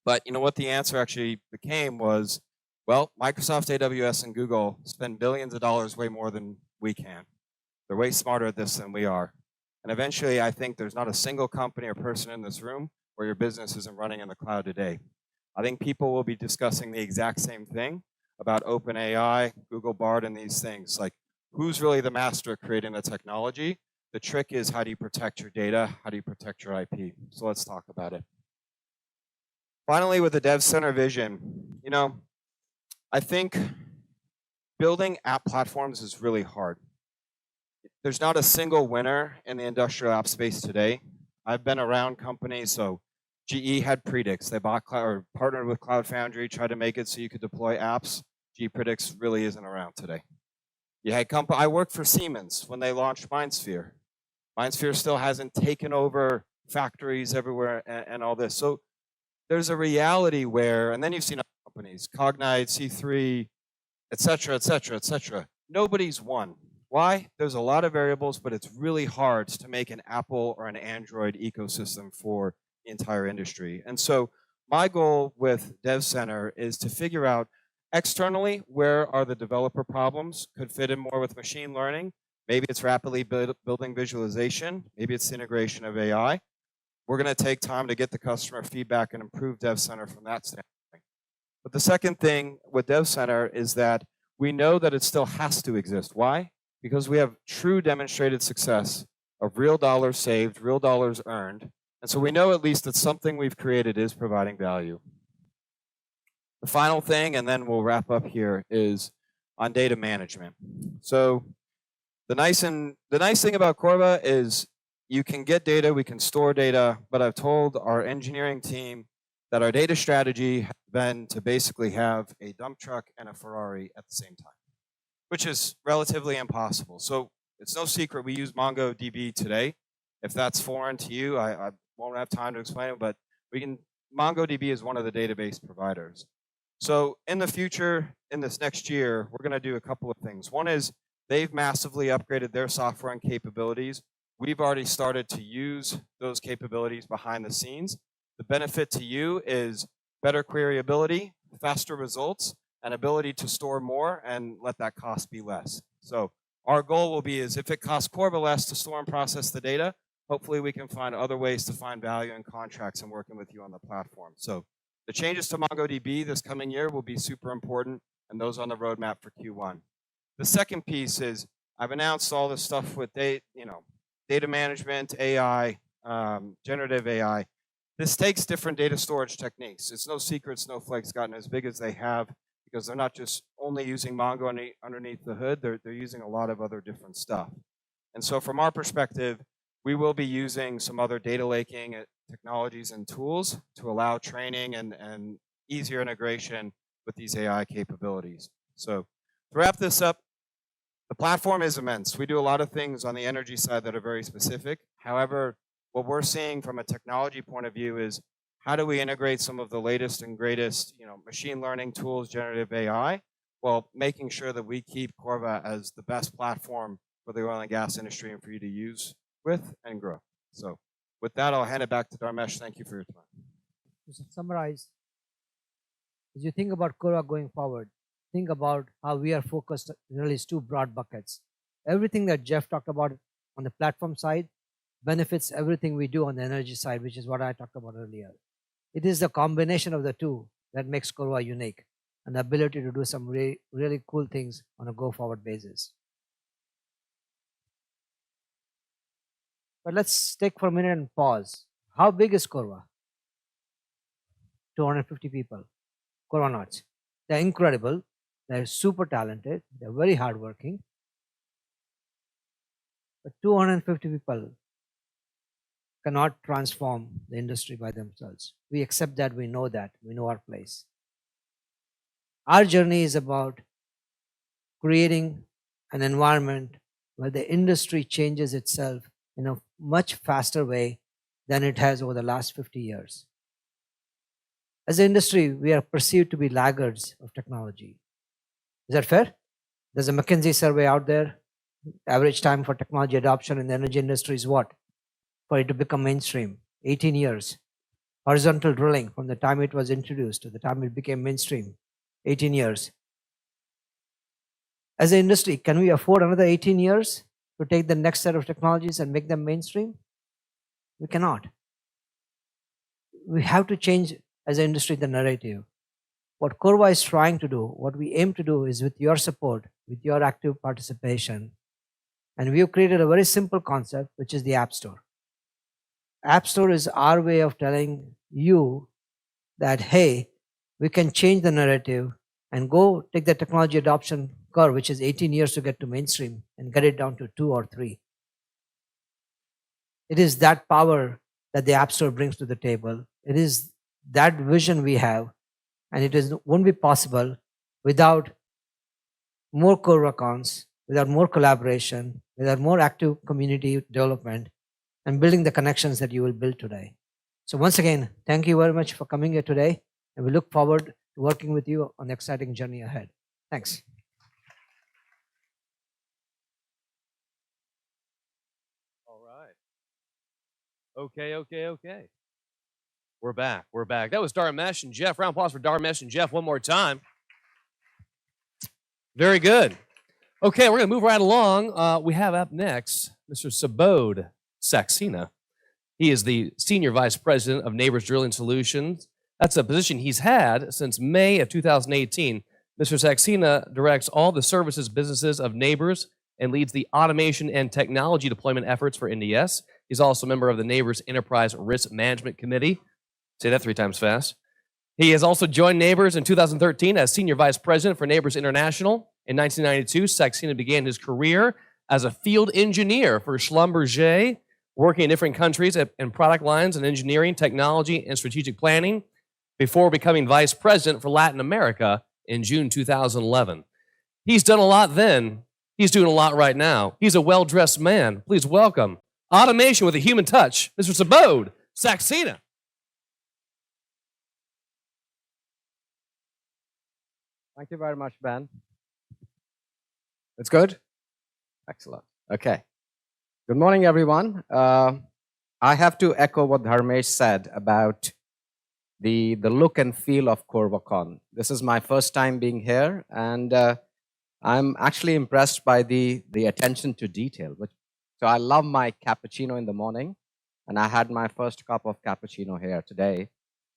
but what the answer actually became was, well, Microsoft, AWS, and Google spend billions of dollars way more than we can. They're way smarter at this than we are. And eventually, I think there's not a single company or person in this room where your business isn't running in the cloud today. I think people will be discussing the exact same thing about OpenAI, Google Bard, and these things. Like, who's really the master at creating the technology? The trick is, how do you protect your data? How do you protect your IP? So let's talk about it. Finally, with the Dev Center vision, I think building app platforms is really hard. There's not a single winner in the industrial app space today. I've been around companies, so GE had Predix. They bought or partnered with Cloud Foundry, tried to make it so you could deploy apps. GE Predix really isn't around today. You had I worked for Siemens when they launched MindSphere. MindSphere still hasn't taken over factories everywhere and all this. So there's a reality where, and then you've seen other companies, Cognite, C3, et cetera, et cetera, et cetera. Nobody's won. Why? There's a lot of variables, but it's really hard to make an Apple or an Android ecosystem for the entire industry. And so my goal with Dev Center is to figure out externally where are the developer problems, could fit in more with machine learning. Maybe it's rapidly building visualization. Maybe it's the integration of AI. We're going to take time to get the customer feedback and improve Dev Center from that standpoint. But the second thing with Dev Center is that we know that it still has to exist. Why? Because we have true demonstrated success of real dollars saved, real dollars earned. And so we know at least that something we've created is providing value. The final thing, and then we'll wrap up here, is on data management. So the nice thing about Corva is you can get data, we can store data, but I've told our engineering team that our data strategy has been to basically have a dump truck and a Ferrari at the same time, which is relatively impossible. So it's no secret we use MongoDB today. If that's foreign to you, I won't have time to explain it, but MongoDB is one of the database providers. So in the future, in this next year, we're going to do a couple of things. One is they've massively upgraded their software and capabilities. We've already started to use those capabilities behind the scenes. The benefit to you is better queryability, faster results, and ability to store more and let that cost be less. So our goal will be is if it costs Corva less to store and process the data, hopefully we can find other ways to find value in contracts and working with you on the platform. So the changes to MongoDB this coming year will be super important, and those on the roadmap for Q1. The second piece is I've announced all this stuff with data management, AI, generative AI. This takes different data storage techniques. It's no secret Snowflake's gotten as big as they have because they're not just only using Mongo underneath the hood, they're using a lot of other different stuff. And so from our perspective, we will be using some other data laking technologies and tools to allow training and easier integration with these AI capabilities. So to wrap this up, the platform is immense. We do a lot of things on the energy side that are very specific. However, what we're seeing from a technology point of view is how do we integrate some of the latest and greatest machine learning tools, generative AI, while making sure that we keep Corva as the best platform for the oil and gas industry and for you to use with and grow. So with that, I'll hand it back to Dharmesh. Thank you for your time. To summarize, as you think about Corva going forward, think about how we are focused in really two broad buckets. Everything that Jeff talked about on the platform side benefits everything we do on the energy side, which is what I talked about earlier. It is the combination of the two that makes Corva unique and the ability to do some really cool things on a go-forward basis. But let's take for a minute and pause. How big is Corva? 250 people, Corvanauts. They're incredible. They're super talented. They're very hardworking. But 250 people cannot transform the industry by themselves. We accept that, we know our place. Our journey is about creating an environment where the industry changes itself in a much faster way than it has over the last 50 years. As an industry, we are perceived to be laggards of technology. Is that fair? There's a McKinsey survey out there. Average time for technology adoption in the energy industry is what? For it to become mainstream, 18 years. Horizontal drilling, from the time it was introduced to the time it became mainstream, 18 years. As an industry, can we afford another 18 years to take the next set of technologies and make them mainstream? We cannot. We have to change as an industry the narrative. What Corva is trying to do, what we aim to do is with your support, with your active participation, And we've created a very simple concept, which is the App Store. App Store is our way of telling you that, hey, we can change the narrative and go take the technology adoption curve, which is 18 years to get to mainstream, and get it down to 2 or 3. It is that power that the App Store brings to the table. It is that vision we have, and won't be possible without more Corvacons, without more collaboration, without more active community development, and building the connections that you will build today. So once again, thank you very much for coming here today, and we look forward to working with you on the exciting journey ahead. Thanks. All right. Okay. We're back. That was Dharmesh and Jeff. Round of applause for Dharmesh and Jeff one more time. Very good. Okay, we're going to move right along. We have up next Mr. Subodh Saxena. He is the Senior Vice President of Neighbors Drilling Solutions. That's a position he's had since May of 2018. Mr. Saxena directs all the services businesses of Neighbors and leads the automation and technology deployment efforts for NDS. He's also a member of the Neighbors Enterprise Risk Management Committee. Say that 3 times fast. He has also joined Neighbors in 2013 as Senior Vice President for Neighbors International. In 1992, Saxena began his career as a field engineer for Schlumberger, working in different countries in product lines and engineering, technology, and strategic planning, before becoming Vice President for Latin America in June 2011. He's done a lot then. He's doing a lot right now. He's a well-dressed man. Please welcome Automation with a Human Touch, Mr. Subodh Saxena. Thank you very much, Ben. It's good? Excellent. Okay. Good morning, everyone. I have to echo what Dharmesh said about the look and feel of Corvacon. This is my first time being here, and I'm actually impressed by the attention to detail. So I love my cappuccino in the morning, and I had my first cup of cappuccino here today.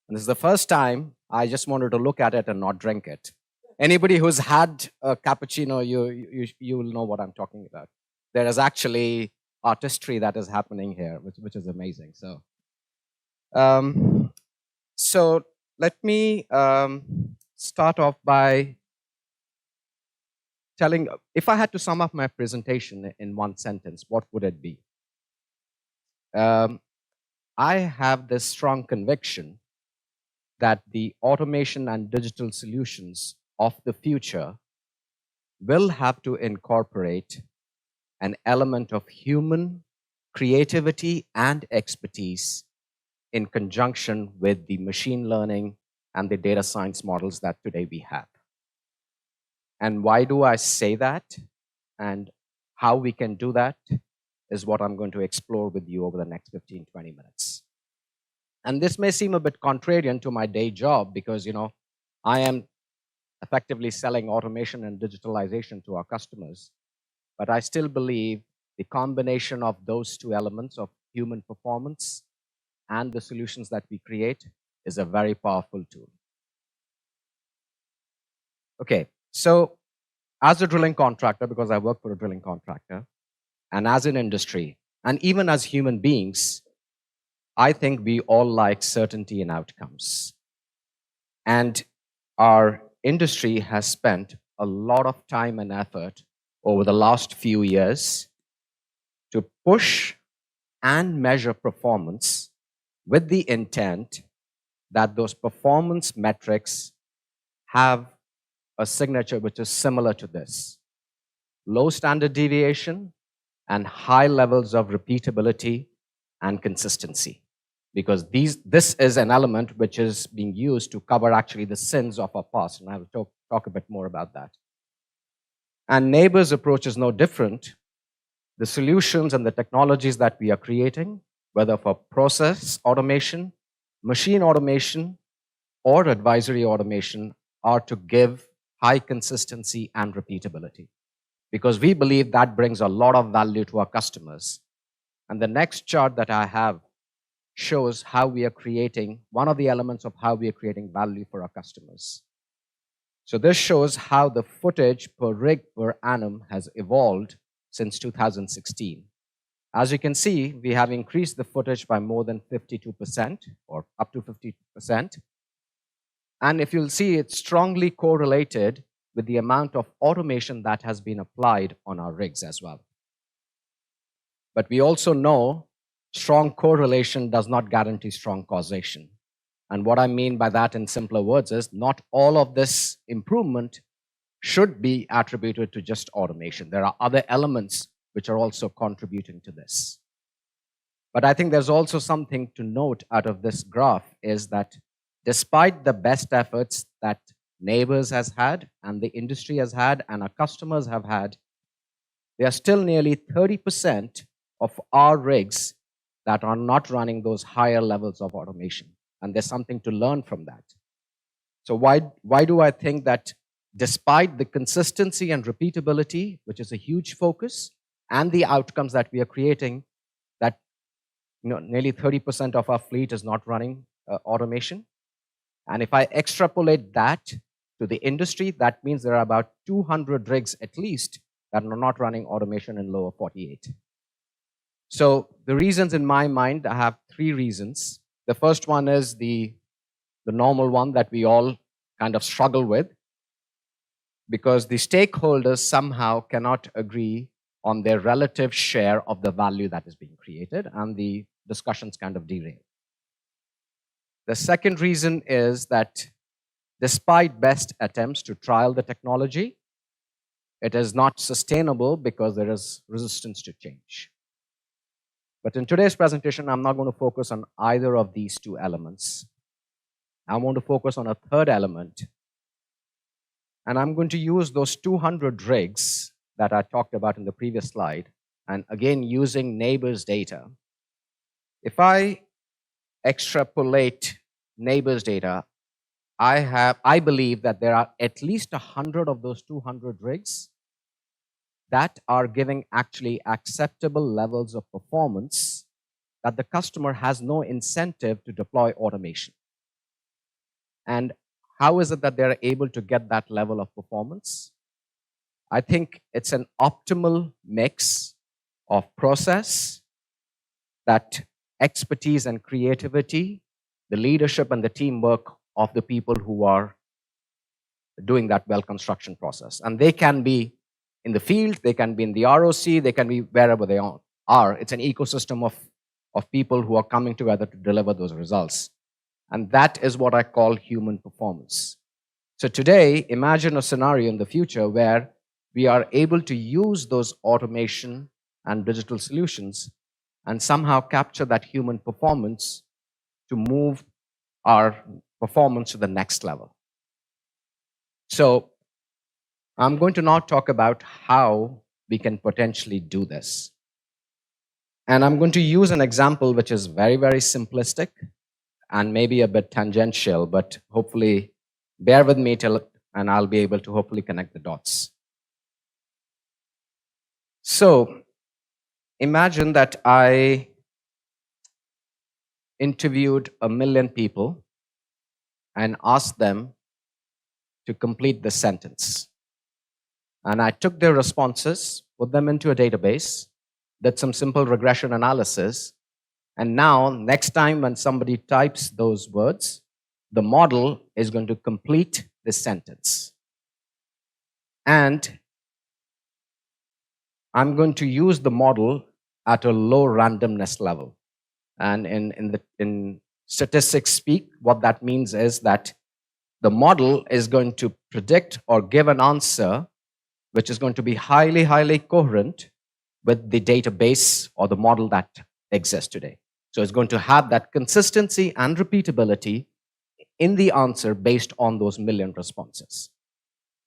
And this is the first time I just wanted to look at it and not drink it. Anybody who's had a cappuccino, you will know what I'm talking about. There is actually artistry that is happening here, which is amazing. So let me start off by telling, if I had to sum up my presentation in one sentence, what would it be? I have this strong conviction that the automation and digital solutions of the future will have to incorporate an element of human creativity and expertise in conjunction with the machine learning and the data science models that today we have. And why do I say that? And how we can do that is what I'm going to explore with you over the next 15, 20 minutes. And this may seem a bit contrarian to my day job because, I am effectively selling automation and digitalization to our customers. But I still believe the combination of those two elements of human performance and the solutions that we create is a very powerful tool. Okay, so as a drilling contractor, because I work for a drilling contractor, and as an industry, and even as human beings, I think we all like certainty in outcomes. And our industry has spent a lot of time and effort over the last few years to push and measure performance with the intent that those performance metrics have a signature which is similar to this: low standard deviation and high levels of repeatability and consistency. Because this is an element which is being used to cover actually the sins of our past, and I will talk a bit more about that. And Neighbors' approach is no different. The solutions and the technologies that we are creating, whether for process automation, machine automation, or advisory automation, are to give high consistency and repeatability. Because we believe that brings a lot of value to our customers. And the next chart that I have shows how we are creating, one of the elements of how we are creating value for our customers. So this shows how the footage per rig per annum has evolved since 2016. As you can see, we have increased the footage by more than 52% or up to 50%. And if you'll see, it's strongly correlated with the amount of automation that has been applied on our rigs as well. But we also know strong correlation does not guarantee strong causation. And what I mean by that in simpler words is not all of this improvement should be attributed to just automation. There are other elements which are also contributing to this. But I think there's also something to note out of this graph is that despite the best efforts that Neighbors has had and the industry has had and our customers have had, there are still nearly 30% of our rigs that are not running those higher levels of automation. And there's something to learn from that. So why do I think that despite the consistency and repeatability, which is a huge focus, and the outcomes that we are creating, that nearly 30% of our fleet is not running automation? And if I extrapolate that to the industry, that means there are about 200 rigs at least that are not running automation in lower 48. So the reasons in my mind, I have three reasons. The first one is the normal one that we all kind of struggle with, because the stakeholders somehow cannot agree on their relative share of the value that is being created, and the discussions kind of derail. The second reason is that despite best attempts to trial the technology, it is not sustainable because there is resistance to change. But in today's presentation, I'm not going to focus on either of these two elements. I want to focus on a third element. And I'm going to use those 200 rigs that I talked about in the previous slide, and again, using Neighbors data. If I extrapolate Neighbors data, I believe that there are at least 100 of those 200 rigs that are giving actually acceptable levels of performance that the customer has no incentive to deploy automation. And how is it that they're able to get that level of performance? I think it's an optimal mix of process, that expertise and creativity, the leadership and the teamwork of the people who are doing that well construction process. And they can be in the field, they can be in the ROC, they can be wherever they are. It's an ecosystem of people who are coming together to deliver those results. And that is what I call human performance. So today, imagine a scenario in the future where we are able to use those automation and digital solutions and somehow capture that human performance to move our performance to the next level. So I'm going to now talk about how we can potentially do this. And I'm going to use an example which is very, very simplistic and maybe a bit tangential, but hopefully bear with me till, and I'll be able to hopefully connect the dots. So imagine that I interviewed 1 million people and asked them to complete this sentence. And I took their responses, put them into a database, did some simple regression analysis, and now next time when somebody types those words, the model is going to complete this sentence. And I'm going to use the model at a low randomness level. And in statistics speak, what that means is that the model is going to predict or give an answer which is going to be highly, highly coherent with the database or the model that exists today. So it's going to have that consistency and repeatability in the answer based on those 1 million responses.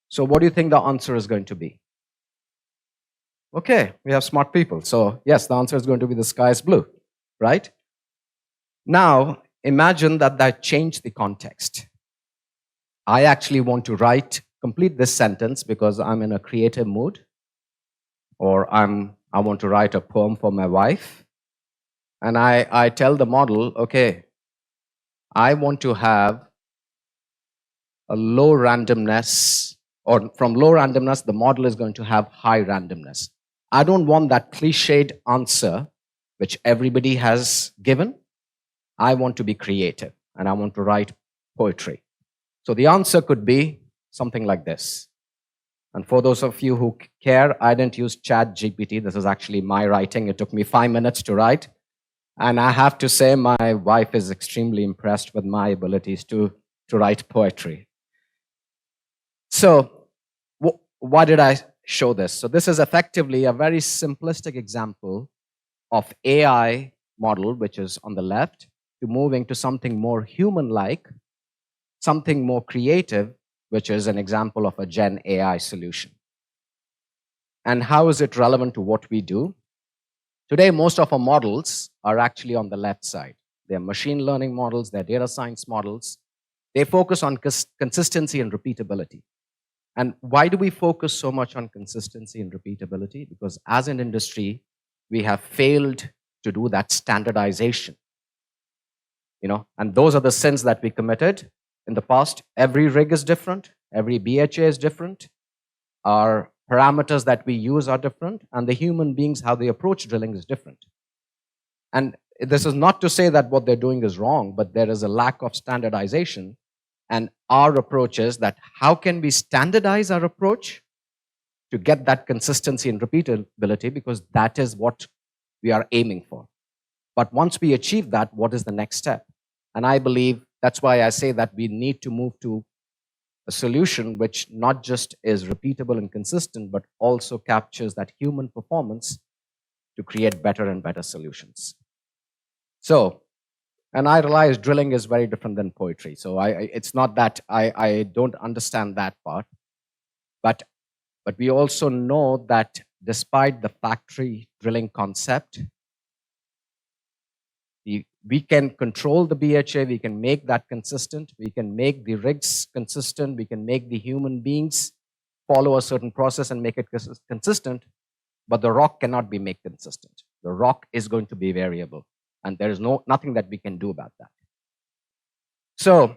So what do you think the answer is going to be? Okay, we have smart people. So yes, the answer is going to be the sky is blue, right? Now, imagine that changed the context. I actually want to complete this sentence because I'm in a creative mood, or I want to write a poem for my wife. And I tell the model, okay, I want to have a low randomness, or from low randomness, the model is going to have high randomness. I don't want that cliched answer which everybody has given. I want to be creative and I want to write poetry. So the answer could be something like this. And for those of you who care, I didn't use Chat GPT. This is actually my writing. It took me 5 minutes to write. And I have to say, my wife is extremely impressed with my abilities to write poetry. So why did I show this? So this is effectively a very simplistic example of AI model, which is on the left, to moving to something more human-like, something more creative, which is an example of a Gen AI solution. And how is it relevant to what we do? Today, most of our models are actually on the left side. They're machine learning models, they're data science models. They focus on consistency and repeatability. And why do we focus so much on consistency and repeatability? Because as an industry, we have failed to do that standardization. And those are the sins that we committed in the past. Every rig is different, every BHA is different, our parameters that we use are different, and the human beings, how they approach drilling is different. And this is not to say that what they're doing is wrong, but there is a lack of standardization. And our approach is that how can we standardize our approach to get that consistency and repeatability, because that is what we are aiming for. But once we achieve that, what is the next step? And I believe that's why I say that we need to move to a solution which not just is repeatable and consistent, but also captures that human performance to create better and better solutions. So, and I realize drilling is very different than poetry. So it's not that I don't understand that part, but we also know that despite the factory drilling concept, we can control the BHA, we can make that consistent, we can make the rigs consistent, we can make the human beings follow a certain process and make it consistent, but the rock cannot be made consistent. The rock is going to be variable, and there is nothing that we can do about that. So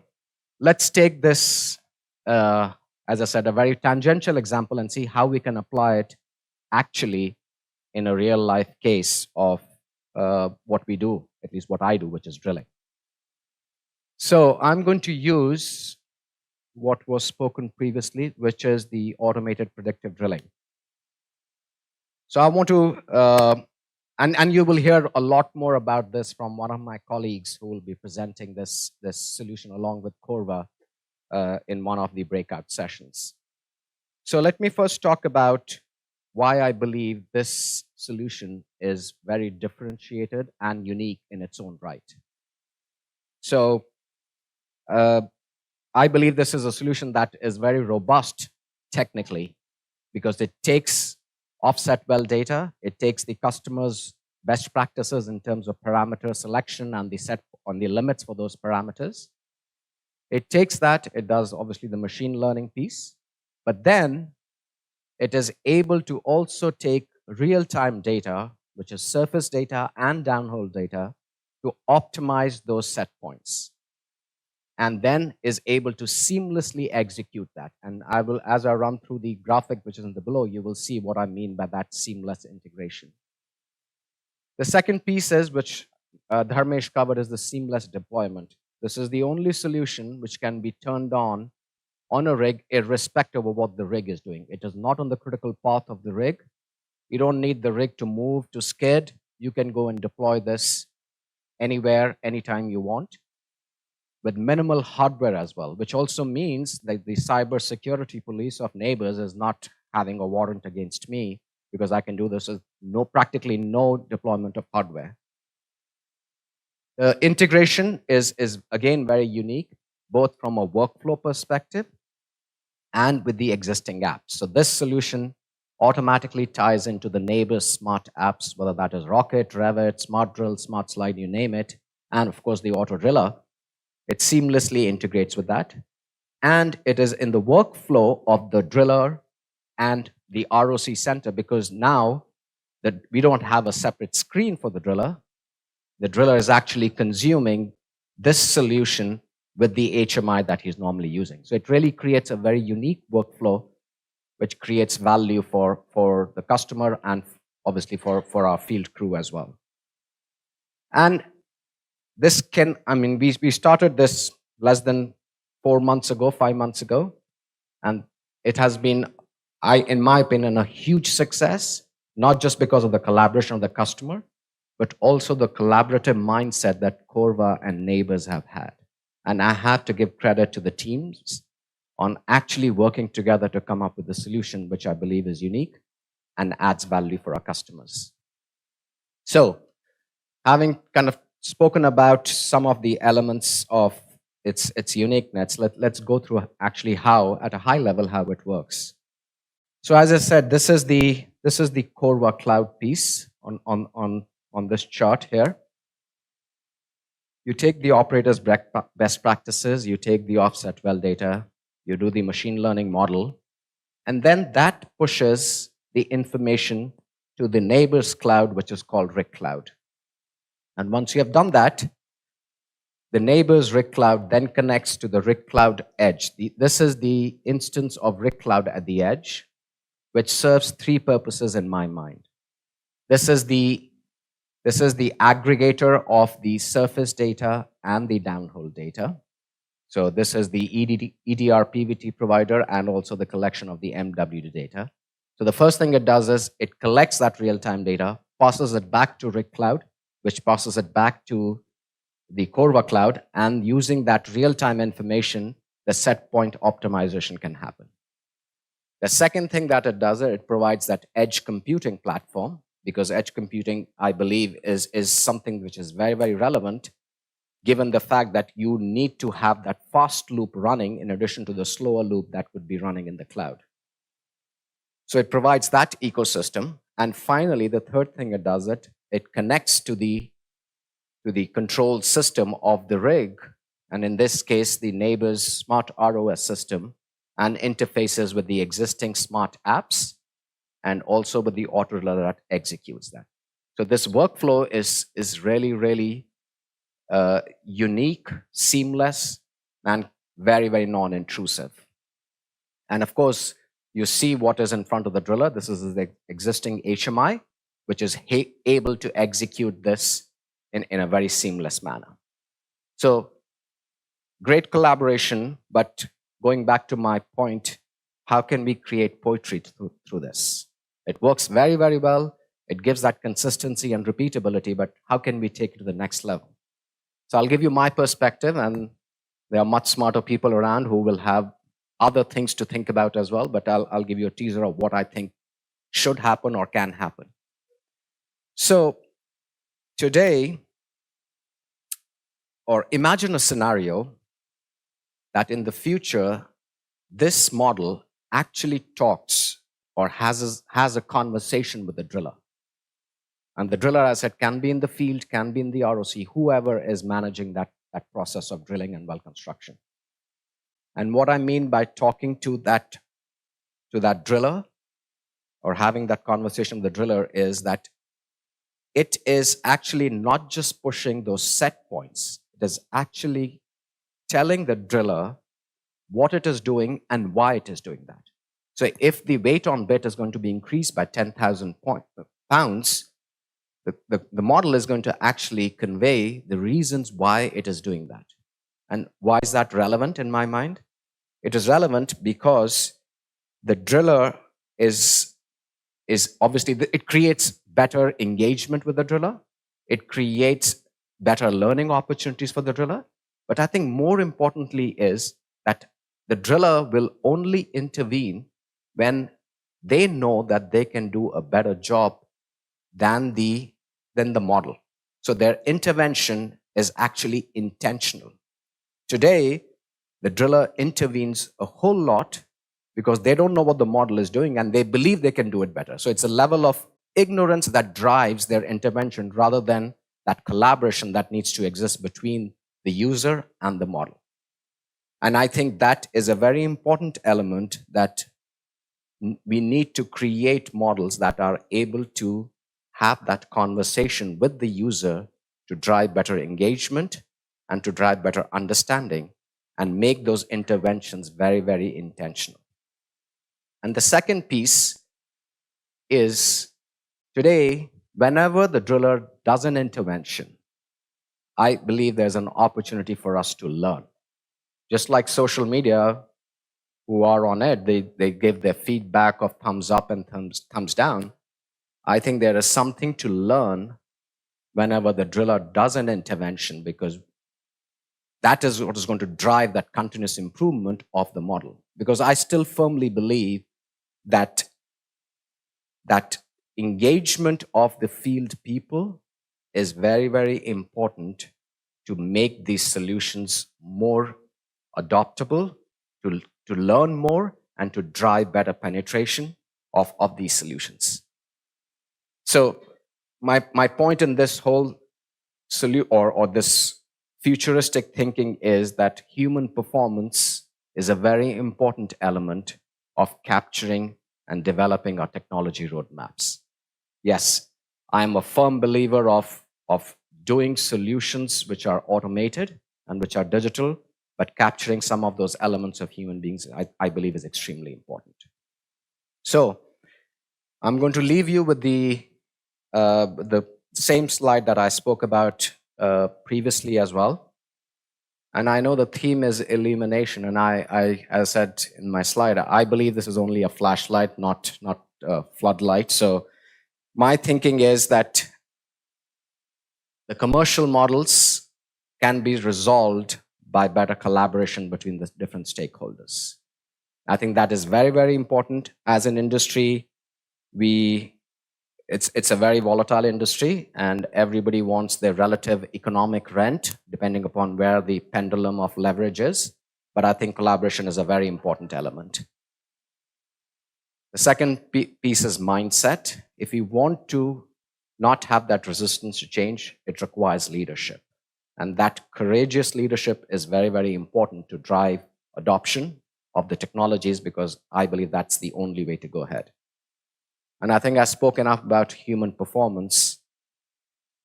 let's take this, as I said, a very tangential example and see how we can apply it actually in a real life case of what we do, at least what I do, which is drilling. So I'm going to use what was spoken previously, which is the automated predictive drilling. So I want to, and you will hear a lot more about this from one of my colleagues who will be presenting this solution along with Corva in one of the breakout sessions. So let me first talk about why I believe this solution is very differentiated and unique in its own right. So I believe this is a solution that is very robust technically, because it takes offset well data, it takes the customer's best practices in terms of parameter selection and the set on the limits for those parameters. It takes that, it does obviously the machine learning piece, but then it is able to also take real-time data, which is surface data and downhole data, to optimize those set points, and then is able to seamlessly execute that. And I will, as I run through the graphic which is in the below, you will see what I mean by that seamless integration. The second piece is, which Dharmesh covered, is the seamless deployment. This is the only solution which can be turned on a rig, irrespective of what the rig is doing. It is not on the critical path of the rig. You don't need the rig to move to skid. You can go and deploy this anywhere, anytime you want, with minimal hardware as well, which also means that the cyber security police of neighbors is not having a warrant against me, because I can do this with practically no deployment of hardware. The integration is again very unique, both from a workflow perspective and with the existing apps. So this solution automatically ties into the neighbor's smart apps, whether that is Rocket, Revit, Smart Drill, Smart Slide, you name it, and of course the Auto Driller. It seamlessly integrates with that. And it is in the workflow of the driller and the ROC center, because now that we don't have a separate screen for the driller is actually consuming this solution with the HMI that he's normally using. So it really creates a very unique workflow, which creates value for the customer and obviously for our field crew as well. And this can, I mean, we started this less than 4 months ago, 5 months ago, and it has been, in my opinion, a huge success, not just because of the collaboration of the customer, but also the collaborative mindset that Corva and neighbors have had. And I have to give credit to the teams on actually working together to come up with a solution which I believe is unique and adds value for our customers. So, having kind of spoken about some of the elements of its uniqueness, let's go through actually how, at a high level, how it works. So as I said, this is the Corva cloud piece on this chart here. You take the operator's best practices, you take the offset well data, you do the machine learning model, and then that pushes the information to the neighbor's cloud, which is called RIC Cloud. And once you have done that, the neighbor's RIC Cloud then connects to the RIC Cloud edge. This is the instance of RIC Cloud at the edge, which serves three purposes in my mind. This is the aggregator of the surface data and the downhole data. So this is the EDR PVT provider and also the collection of the MWD data. So the first thing it does is it collects that real-time data, passes it back to RIC Cloud, which passes it back to the Corva Cloud, and using that real-time information, the set point optimization can happen. The second thing that it does, it provides that edge computing platform, because edge computing, I believe, is something which is very, very relevant, given the fact that you need to have that fast loop running in addition to the slower loop that would be running in the cloud. So it provides that ecosystem. And finally, the third thing it does, it connects to the control system of the rig, and in this case, the neighbor's smart ROS system, and interfaces with the existing smart apps, and also with the autodriller that executes that. So this workflow is really, really unique, seamless, and very, very non-intrusive. And of course, you see what is in front of the driller. This is the existing HMI, which is able to execute this in a very seamless manner. So great collaboration, but going back to my point, how can we create poetry through this? It works very, very well. It gives that consistency and repeatability, but how can we take it to the next level? So I'll give you my perspective, and there are much smarter people around who will have other things to think about as well, but I'll give you a teaser of what I think should happen or can happen. So today, or imagine a scenario that in the future, this model actually talks or has a conversation with the driller. And the driller, as I said, can be in the field, can be in the ROC, whoever is managing that process of drilling and well construction. And what I mean by talking to that driller or having that conversation with the driller is that it is actually not just pushing those set points. It is actually telling the driller what it is doing and why it is doing that. So if the weight on bit is going to be increased by 10,000 pounds, the model is going to actually convey the reasons why it is doing that. And why is that relevant in my mind? It is relevant because the driller is obviously, it creates better engagement with the driller. It creates better learning opportunities for the driller. But I think more importantly is that the driller will only intervene when they know that they can do a better job than the model. So their intervention is actually intentional. Today, the driller intervenes a whole lot because they don't know what the model is doing and they believe they can do it better. So it's a level of ignorance that drives their intervention rather than that collaboration that needs to exist between the user and the model. And I think that is a very important element, that we need to create models that are able to have that conversation with the user to drive better engagement and to drive better understanding and make those interventions very, very intentional. And the second piece is Today, whenever the driller does an intervention, I believe there's an opportunity for us to learn. Just like social media, who are on it, they give their feedback of thumbs up and thumbs down. I think there is something to learn whenever the driller does an intervention, because that is what is going to drive that continuous improvement of the model. Because I still firmly believe that engagement of the field people is very, very important to make these solutions more adoptable, to learn more, and to drive better penetration of these solutions. So my point in this whole or this futuristic thinking is that human performance is a very important element of capturing and developing our technology roadmaps. Yes, I am a firm believer of doing solutions which are automated and which are digital, but capturing some of those elements of human beings, I believe, is extremely important. So I'm going to leave you with the same slide that I spoke about previously as well. And I know the theme is illumination, and as I said in my slide, I believe this is only a flashlight, not a floodlight. So my thinking is that the commercial models can be resolved by better collaboration between the different stakeholders. I think that is very, very important. As an industry, it's a very volatile industry, and everybody wants their relative economic rent, depending upon where the pendulum of leverage is. But I think collaboration is a very important element. The second piece is mindset. If we want to not have that resistance to change, it requires leadership. And that courageous leadership is very, very important to drive adoption of the technologies, because I believe that's the only way to go ahead. And I think I spoke enough about human performance.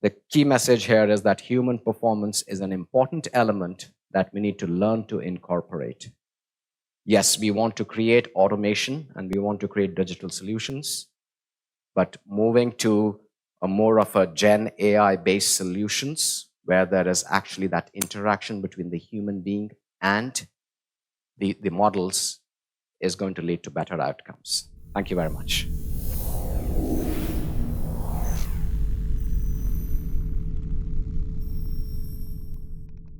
The key message here is that human performance is an important element that we need to learn to incorporate. Yes, we want to create automation and we want to create digital solutions, but moving to a more of a Gen AI-based solutions where there is actually that interaction between the human being and the models is going to lead to better outcomes. Thank you very much.